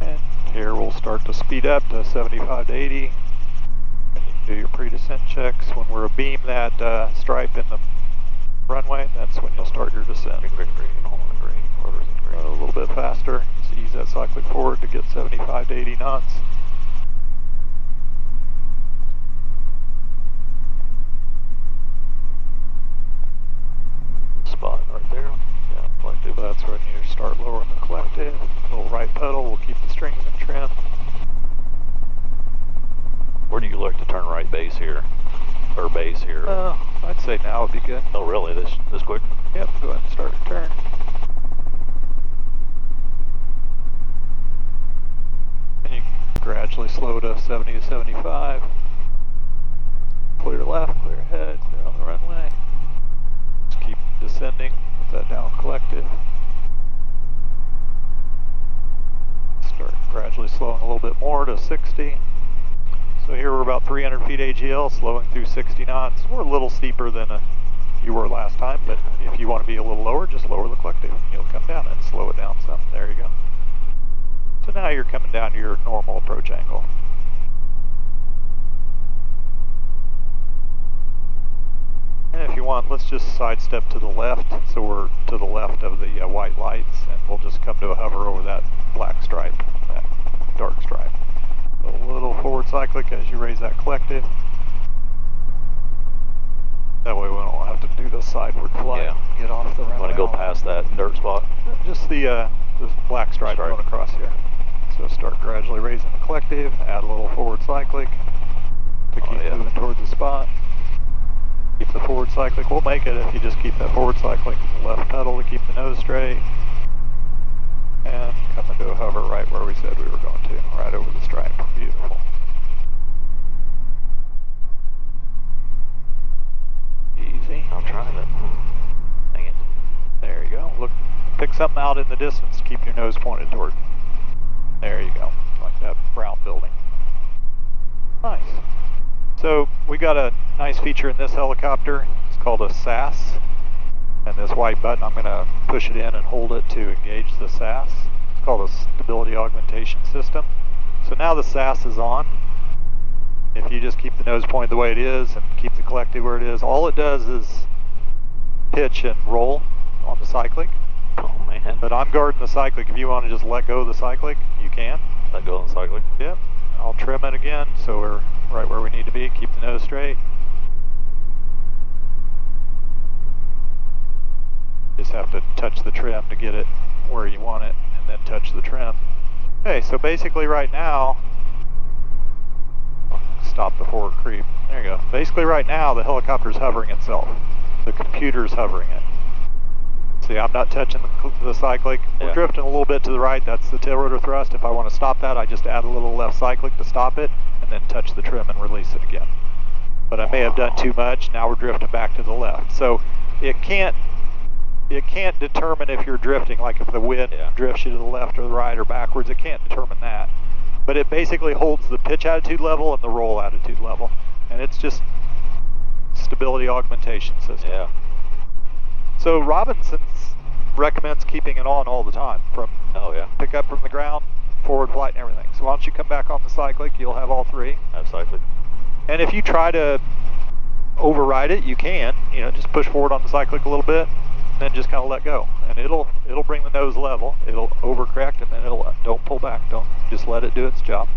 And here we'll start to speed up to 75 to 80. Do your pre-descent checks. When we're abeam that stripe in the runway, that's when you'll start your descent. Green, hold on, green, quarters in green. A little bit faster. Just ease that cyclic forward to get 75 to 80 knots. Spot right there. Yeah, collective. That's when you start lowering the collective. Little right pedal will keep the strings in trim. Where do you look to turn right base here? Or base here? I'd say now would be good. Oh really, this quick? Yep, go ahead and start your turn. And you gradually slow to 70 to 75. Clear left, clear ahead, clear on the runway. Just keep descending with that down collective. Start gradually slowing a little bit more to 60. So here we're about 300 feet AGL, slowing through 60 knots. We're a little steeper than you were last time, but if you want to be a little lower, just lower the collective. You'll come down and slow it down some. There you go. So now you're coming down to your normal approach angle. And if you want, let's just sidestep to the left. So we're to the left of the white lights, and we'll just come to a hover over that black stripe, that dark stripe. A little forward cyclic as you raise that collective. That way we don't have to do the sideward flight. Yeah. Get off the runway. Want to go past that dirt spot? Just the black stripe going across here. So start gradually raising the collective, add a little forward cyclic to keep moving towards the spot. Keep the forward cyclic. We'll make it if you just keep that forward cyclic. Left pedal to keep the nose straight. And come into a hover right where we said we were going to, right over the stripe. Beautiful. Easy. I'm trying to. Dang it. There you go. Look, pick something out in the distance. Keep your nose pointed toward. There you go. Like that brown building. Nice. So we got a nice feature in this helicopter. It's called a SAS. And this white button, I'm going to push it in and hold it to engage the SAS. It's called a Stability Augmentation System. So now the SAS is on. If you just keep the nose pointed the way it is and keep the collective where it is, all it does is pitch and roll on the cyclic. Oh man. But I'm guarding the cyclic. If you want to just let go of the cyclic, you can. Let go of the cyclic? Yep. I'll trim it again so we're right where we need to be. Keep the nose straight. Just have to touch the trim to get it where you want it, and then touch the trim. Okay, so basically right now, stop the forward creep. There you go. Basically right now, the helicopter's hovering itself. The computer's hovering it. See, I'm not touching the cyclic. We're drifting a little bit to the right. That's the tail rotor thrust. If I want to stop that, I just add a little left cyclic to stop it, and then touch the trim and release it again. But I may have done too much. Now we're drifting back to the left. So it can't determine if you're drifting, like if the wind drifts you to the left or the right or backwards, it can't determine that. But it basically holds the pitch attitude level and the roll attitude level. And it's just stability augmentation system. Yeah. So Robinson's recommends keeping it on all the time, from pick up from the ground, forward flight and everything. So once you come back on the cyclic, you'll have all three. Have cyclic. And if you try to override it, you can. You know, just push forward on the cyclic a little bit, and then just kind of let go, and it'll bring the nose level. It'll overcorrect, and then don't pull back. Don't just let it do its job.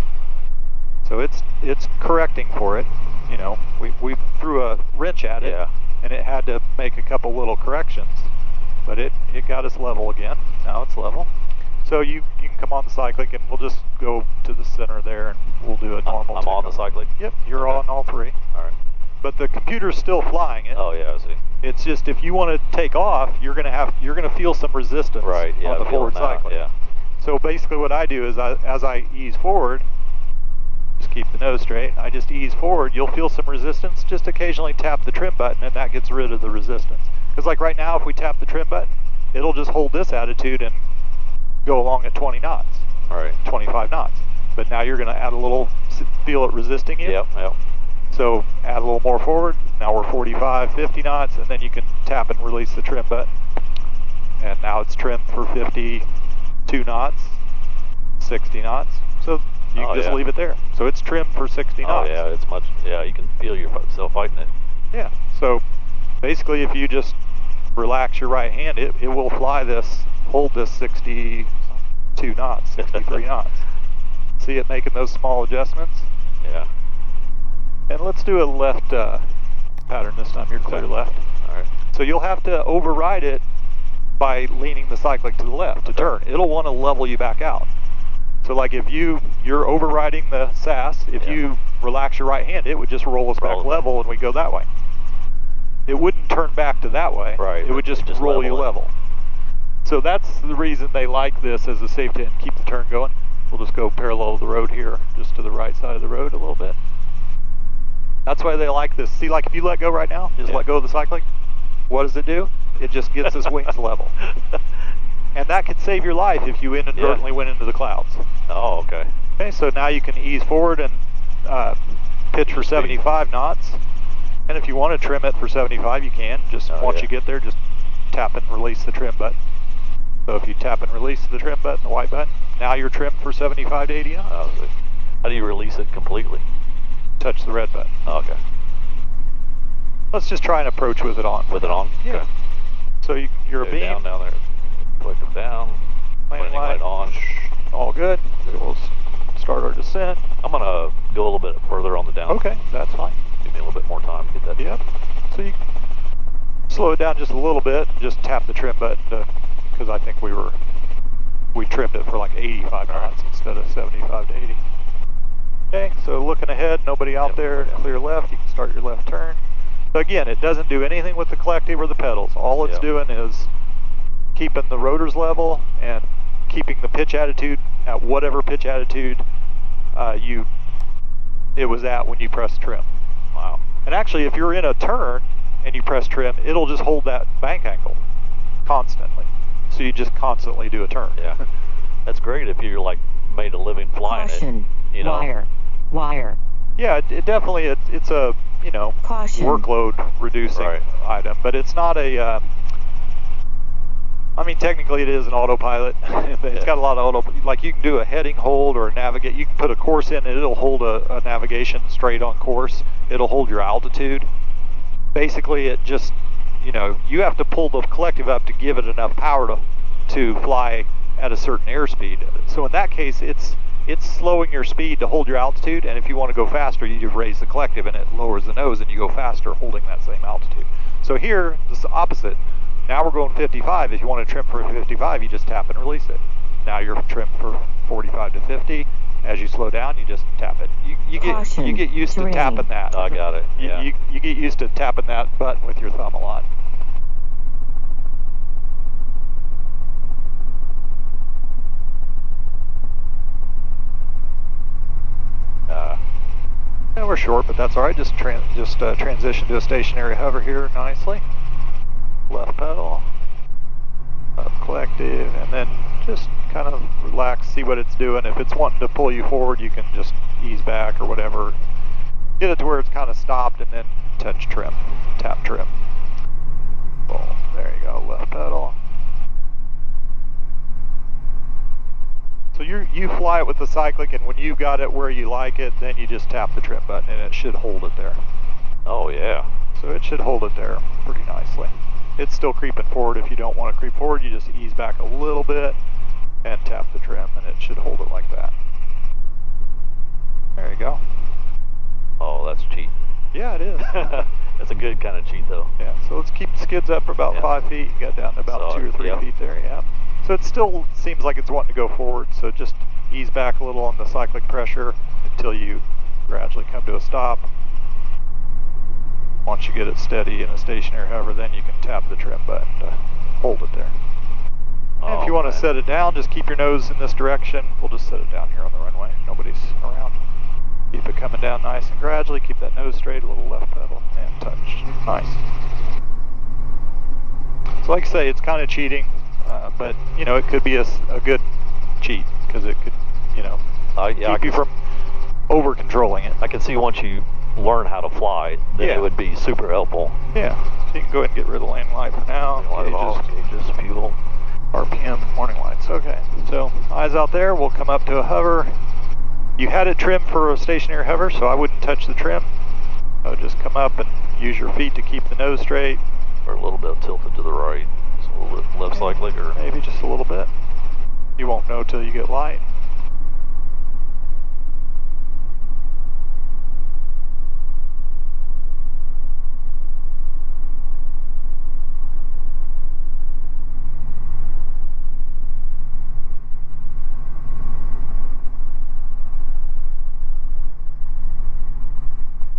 So it's correcting for it. You know, we threw a wrench at it, Yeah. and it had to make a couple little corrections, but it got us level again. Now it's level. So you can come on the cyclic, and we'll just go to the center there, and we'll do a normal. I'm on the cyclic? Yep, you're Okay. on all three. All right. But the computer's still flying it. Oh yeah, I see. It's just if you want to take off, you're gonna feel some resistance Right. Yeah. on the I feel forward it now, cyclic. Yeah. So basically, what I do is as I ease forward, just keep the nose straight. I just ease forward. You'll feel some resistance. Just occasionally tap the trim button, and that gets rid of the resistance. Because like right now, if we tap the trim button, it'll just hold this attitude and go along at 20 knots, All right. 25 knots. But now you're going to add a little, feel it resisting you. Yep. Yep. So add a little more forward. Now we're 45, 50 knots, and then you can tap and release the trim button. And now it's trimmed for 52 knots, 60 knots. So you can just leave it there. So it's trimmed for 60 knots. Oh yeah, it's much. Yeah, you can feel yourself fighting it. Yeah. So basically, if you just relax your right hand, it will fly this, hold this 62 knots, 63 knots. See it making those small adjustments? Yeah. And let's do a left pattern this time. You're clear left. All right. So you'll have to override it by leaning the cyclic to the left to turn. It'll want to level you back out. So like if you're overriding the SAS, if you relax your right hand, it would just roll us back level and we go that way. It wouldn't turn back to that way. Right. It would just roll you level. So that's the reason they like this as a safety and keep the turn going. We'll just go parallel to the road here, just to the right side of the road a little bit. That's why they like this. See, like if you let go right now, just let go of the cyclic, what does it do? It just gets its wings level. And that could save your life if you inadvertently went into the clouds. Oh, okay. Okay, so now you can ease forward and pitch for 75 knots. And if you want to trim it for 75, you can. Just once you get there, just tap and release the trim button. So if you tap and release the trim button, the white button, now you're trimmed for 75 to 80 knots. Oh, see. How do you release it completely? Touch the red button. Oh, okay. Let's just try an approach with it on. With it on? Yeah. Okay. So you're a beam. Down there. Click it down. Landing light on. All good. We'll start our descent. I'm going to go a little bit further on the down. Okay, that's fine. Give me a little bit more time to get that. Yep. So you slow it down just a little bit. Just tap the trim button because I think we trimmed it for like 85 knots instead of 75 to 80. Okay, so looking ahead, nobody out there, clear left, you can start your left turn. So again, it doesn't do anything with the collective or the pedals. All it's doing is keeping the rotors level and keeping the pitch attitude at whatever pitch attitude it was at when you press trim. Wow. And actually, if you're in a turn and you press trim, it'll just hold that bank angle constantly. So you just constantly do a turn. Yeah. That's great if you're like made a living flying Caution. it. You know. Wire. Yeah, it definitely, it's a, Caution. workload reducing item, but it's not a, I mean, technically it is an autopilot. It's got a lot of like you can do a heading hold or navigate. You can put a course in and it'll hold a navigation straight on course. It'll hold your altitude. Basically, it just, you have to pull the collective up to give it enough power to fly at a certain airspeed. So in that case, it's slowing your speed to hold your altitude, and if you want to go faster, you just raise the collective and it lowers the nose and you go faster holding that same altitude. So here, it's the opposite. Now we're going 55. If you want to trim for 55, you just tap and release it. Now you're trimmed for 45 to 50. As you slow down, you just tap it. You get used to tapping that. I got it. Yeah. You get used to tapping that button with your thumb a lot. Yeah, we're short, but that's all right. Just transition to a stationary hover here nicely. Left pedal, up collective, and then just kind of relax, see what it's doing. If it's wanting to pull you forward, you can just ease back or whatever. Get it to where it's kind of stopped, and then touch trim, tap trim. Boom, there you go, left pedal. So you fly it with the cyclic, and when you got it where you like it, then you just tap the trim button, and it should hold it there. Oh yeah. So it should hold it there pretty nicely. It's still creeping forward. If you don't want to creep forward, you just ease back a little bit and tap the trim, and it should hold it like that. There you go. Oh, that's cheat. Yeah, it is. That's a good kind of cheat, though. Yeah, so let's keep the skids up for about Yeah. 5 feet. You got down to about So, 2 or 3 yep. feet there, yeah. So it still seems like it's wanting to go forward, so just ease back a little on the cyclic pressure until you gradually come to a stop. Once you get it steady in a stationary hover, then you can tap the trim button to hold it there. And if you want to set it down, just keep your nose in this direction. We'll just set it down here on the runway. Nobody's around. Keep it coming down nice and gradually. Keep that nose straight, a little left pedal, and touch. Nice. So like I say, it's kind of cheating, but you know, it could be a good cheat because it could, you know, keep you from over controlling it. I can see once you learn how to fly, then it would be super helpful. Yeah. So you can go ahead and get rid of landing light for now. Gauges, fuel. RPM, warning lights. Okay, so eyes out there, we'll come up to a hover. You had it trimmed for a stationary hover, so I wouldn't touch the trim. So just come up and use your feet to keep the nose straight. Or a little bit tilted to the right. Just a little bit left cyclic, or maybe just a little bit. You won't know till you get light.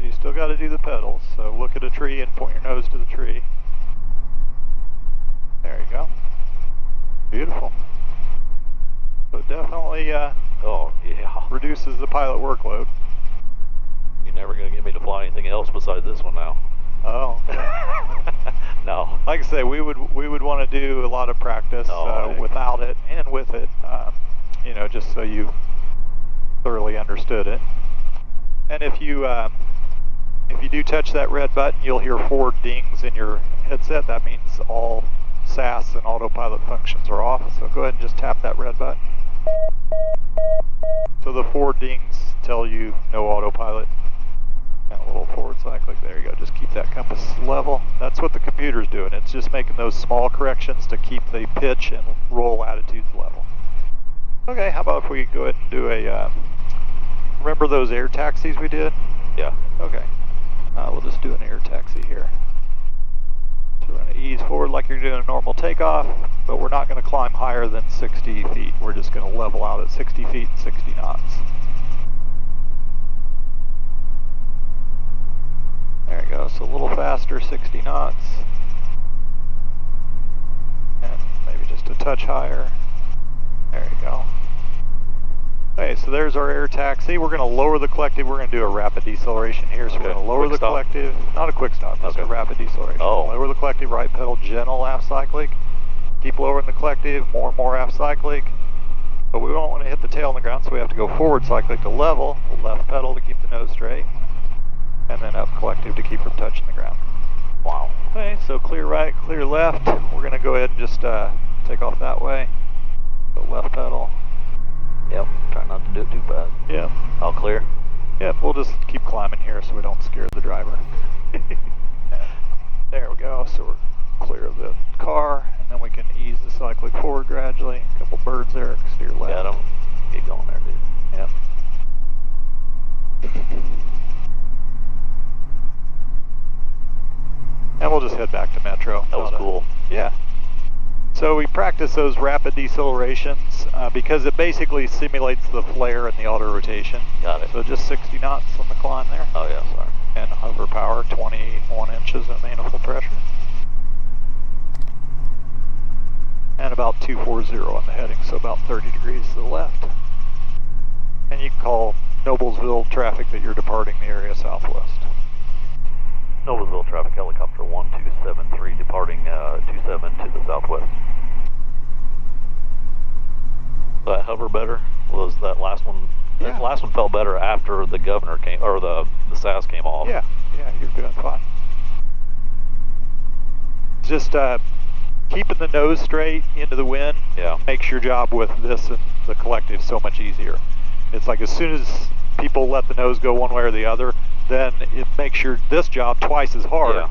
You still got to do the pedals, so look at a tree and point your nose to the tree. There you go. Beautiful. So definitely oh yeah, reduces the pilot workload. You're never going to get me to fly anything else besides this one now. Oh. No. Like I say, we would want to do a lot of practice without it and with it, you know, just so you thoroughly understood it. And if you do touch that red button, you'll hear 4 dings in your headset. That means all SAS and autopilot functions are off. So go ahead and just tap that red button. So the 4 dings tell you no autopilot. And a little forward cyclic. There you go. Just keep that compass level. That's what the computer's doing. It's just making those small corrections to keep the pitch and roll attitudes level. Okay, how about if we go ahead and do a... remember those air taxis we did? Yeah. Okay. We'll just do an air taxi here. So we're going to ease forward like you're doing a normal takeoff, but we're not going to climb higher than 60 feet. We're just going to level out at 60 feet and 60 knots. There you go. So a little faster, 60 knots. And maybe just a touch higher. There you go. Okay, so there's our air taxi. We're going to lower the collective. We're going to do a rapid deceleration here. So we're going to lower the collective. Not a quick stop, just a rapid deceleration. Lower the collective, right pedal, gentle aft cyclic. Keep lowering the collective, more and more aft cyclic. But we don't want to hit the tail on the ground, so we have to go forward cyclic to level. Left pedal to keep the nose straight. And then up collective to keep from touching the ground. Wow. Okay, so clear right, clear left. We're going to go ahead and just take off that way. The left pedal. Yep, try not to do it too fast. Yeah. All clear? Yep, we'll just keep climbing here so we don't scare the driver. There we go, so we're clear of the car, and then we can ease the cyclic forward gradually. A couple birds there, steer left. Got them. Get going there, dude. Yep. And we'll just head back to Metro. That was cool. Yeah. So we practice those rapid decelerations because it basically simulates the flare and the auto rotation. Got it. So just 60 knots on the climb there. Oh yeah, sorry. And hover power, 21 inches of manifold pressure. And about 240 on the heading, so about 30 degrees to the left. And you can call Noblesville traffic that you're departing the area southwest. Noblesville traffic helicopter 1273 departing 27 to the southwest. That hover better? Was that last one? Yeah. That last one felt better after the governor came, or the SAS came off. Yeah, you're doing fine. Just keeping the nose straight into the wind makes your job with this and the collective so much easier. It's like as soon as people let the nose go one way or the other, then it makes this job twice as hard,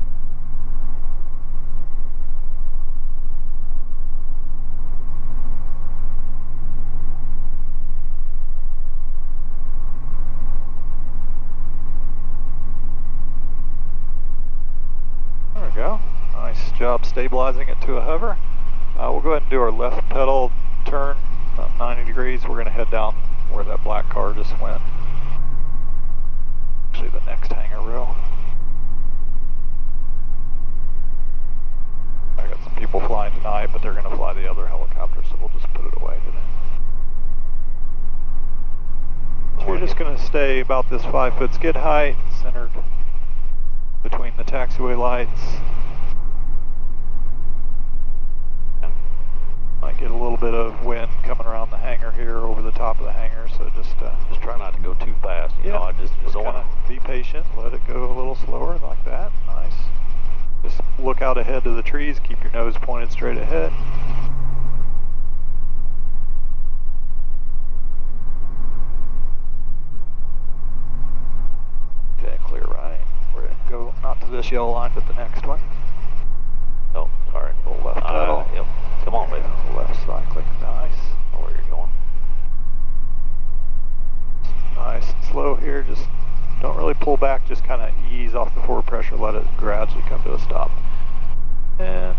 go. Nice job stabilizing it to a hover. We'll go ahead and do our left pedal turn about 90 degrees. We're going to head down where that black car just went. Actually, the next hangar row. I got some people flying tonight, but they're going to fly the other helicopter, so we'll just put it away today. So we're just going to stay about this 5-foot skid height, centered between the taxiway lights. Might get a little bit of wind coming around the hangar here, over the top of the hangar, so just try not to go too fast. You know, I just don't kind want of be patient, let it go a little slower like that. Nice. Just look out ahead to the trees, keep your nose pointed straight ahead. Okay, clear right. We're going to go not to this yellow line, but the next one. Oh, sorry. Little left pedal. Yep. Come on, baby. Left cyclic, nice. I know where you're going. Nice and slow here, just don't really pull back, just kind of ease off the forward pressure, let it gradually come to a stop. And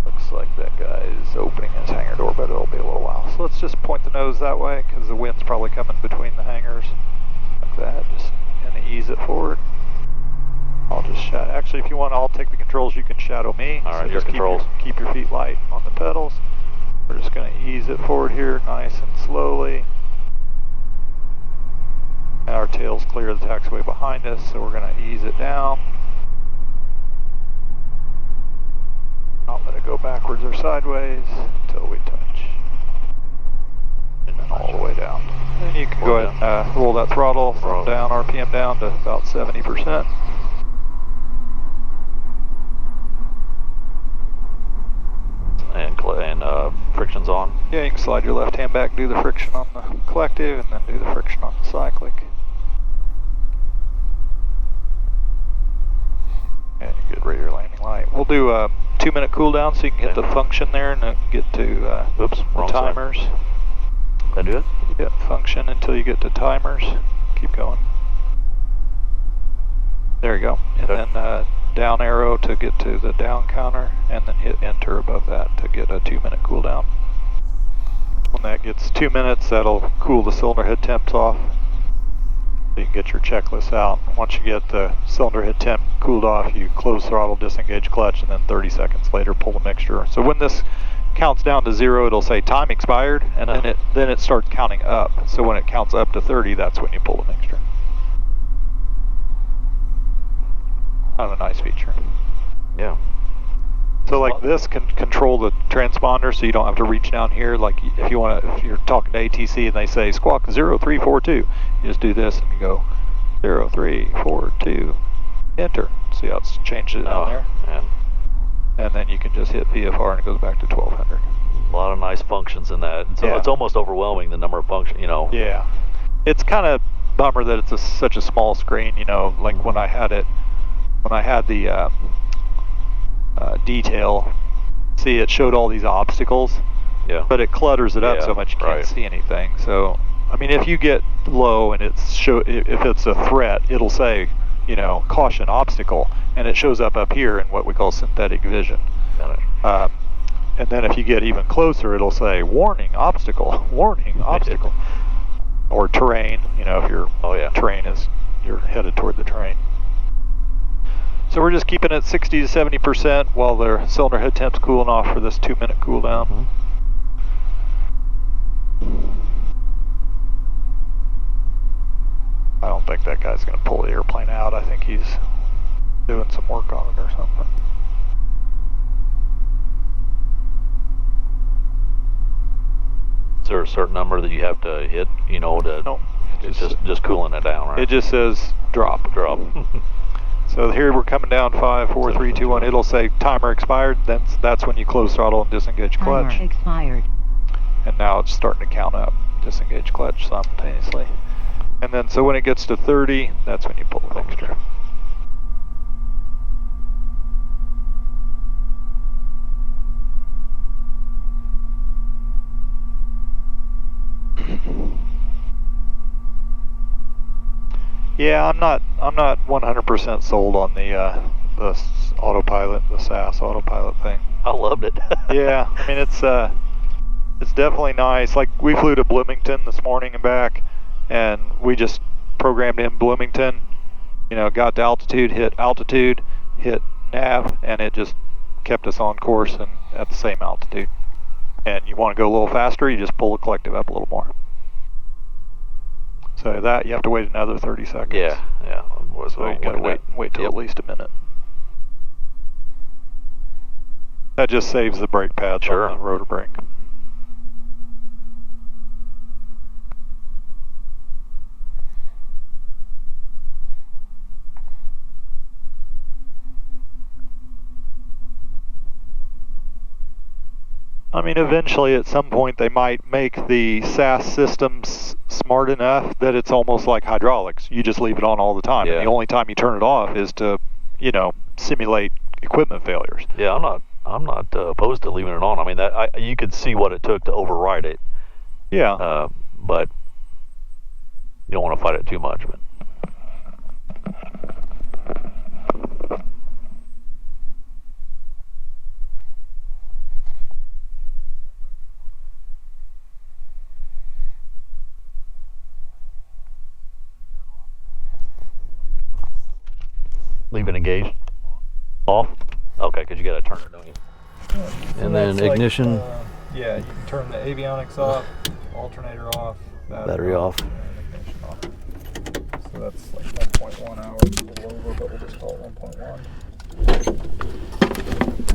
looks like that guy is opening his hangar door, but it'll be a little while. So let's just point the nose that way, because the wind's probably coming between the hangars, like that, just kind of ease it forward. I'll just shadow. Actually, if you want, I'll take the controls. You can shadow me. All right, so your just controls. Keep your feet light on the pedals. We're just going to ease it forward here, nice and slowly. Our tail's clear of the taxiway behind us, so we're going to ease it down. Not let it go backwards or sideways until we touch. And then all the way down. Then you can go ahead and roll that throttle from down, RPM down to about 70%. And friction's on? Yeah, you can slide your left hand back, do the friction on the collective, and then do the friction on the cyclic. And you're good, radar landing light. We'll do a 2-minute cool down so you can hit the function there and then get to wrong timers. Side. Did I do it? Yeah, function until you get to timers. Keep going. There you go. And then down arrow to get to the down counter, and then hit enter above that to get a 2-minute cool down. When that gets 2 minutes, that'll cool the cylinder head temps off. So you can get your checklist out. Once you get the cylinder head temp cooled off, you close throttle, disengage clutch, and then 30 seconds later pull the mixture. So when this counts down to 0, it'll say time expired, and then it starts counting up. So when it counts up to 30, that's when you pull the mixture. Kind of a nice feature. Yeah. So like this can control the transponder, so you don't have to reach down here. Like if you're talking to ATC and they say squawk 0342, you just do this and you go 0342, enter. See how it's changed it down there? Man. And then you can just hit VFR and it goes back to 1200. A lot of nice functions in that. So it's almost overwhelming, the number of functions, you know. Yeah. It's kind of bummer that it's such a small screen, you know, like when I had the detail, see, it showed all these obstacles, but it clutters it up so much you can't see anything. So I mean, if you get low and if it's a threat, it'll say, you know, caution obstacle, and it shows up here in what we call synthetic vision. Got it. And then if you get even closer, it'll say warning obstacle, warning obstacle, or terrain, you know, if your terrain is, you're headed toward the terrain. So we're just keeping it 60 to 70% while the cylinder head temp's cooling off for this 2-minute cool down. I don't think that guy's going to pull the airplane out. I think he's doing some work on it or something. Is there a certain number that you have to hit, you know, to... No. It's just cooling it down, right? It just says drop. Drop. So here we're coming down 5, 4, 3, 2, 1. It'll say timer expired. Then that's when you close throttle and disengage clutch. Timer expired. And now it's starting to count up. Disengage clutch simultaneously. And then so when it gets to 30, that's when you pull the mixture. Yeah, I'm not 100% sold on the the autopilot, the SAS autopilot thing. I loved it. Yeah, I mean it's definitely nice. Like we flew to Bloomington this morning and back, and we just programmed in Bloomington. You know, got to altitude, hit nav, and it just kept us on course and at the same altitude. And you want to go a little faster, you just pull the collective up a little more. So that you have to wait another 30 seconds. Yeah. So you gotta wait till at least a minute. That just saves the brake pads on the rotor brake. I mean, eventually at some point they might make the SAS systems smart enough that it's almost like hydraulics. You just leave it on all the time. Yeah. And the only time you turn it off is to, you know, simulate equipment failures. Yeah, I'm not opposed to leaving it on. I mean, you could see what it took to override it. Yeah. But you don't want to fight it too much. But. Leave it engaged? Off? Okay, because you got to turn it, don't you? Yeah. And then ignition. Yeah, you can turn the avionics off, alternator off, battery off. And ignition off. So that's like 1.1 hours, a little over, but we'll just call it 1.1.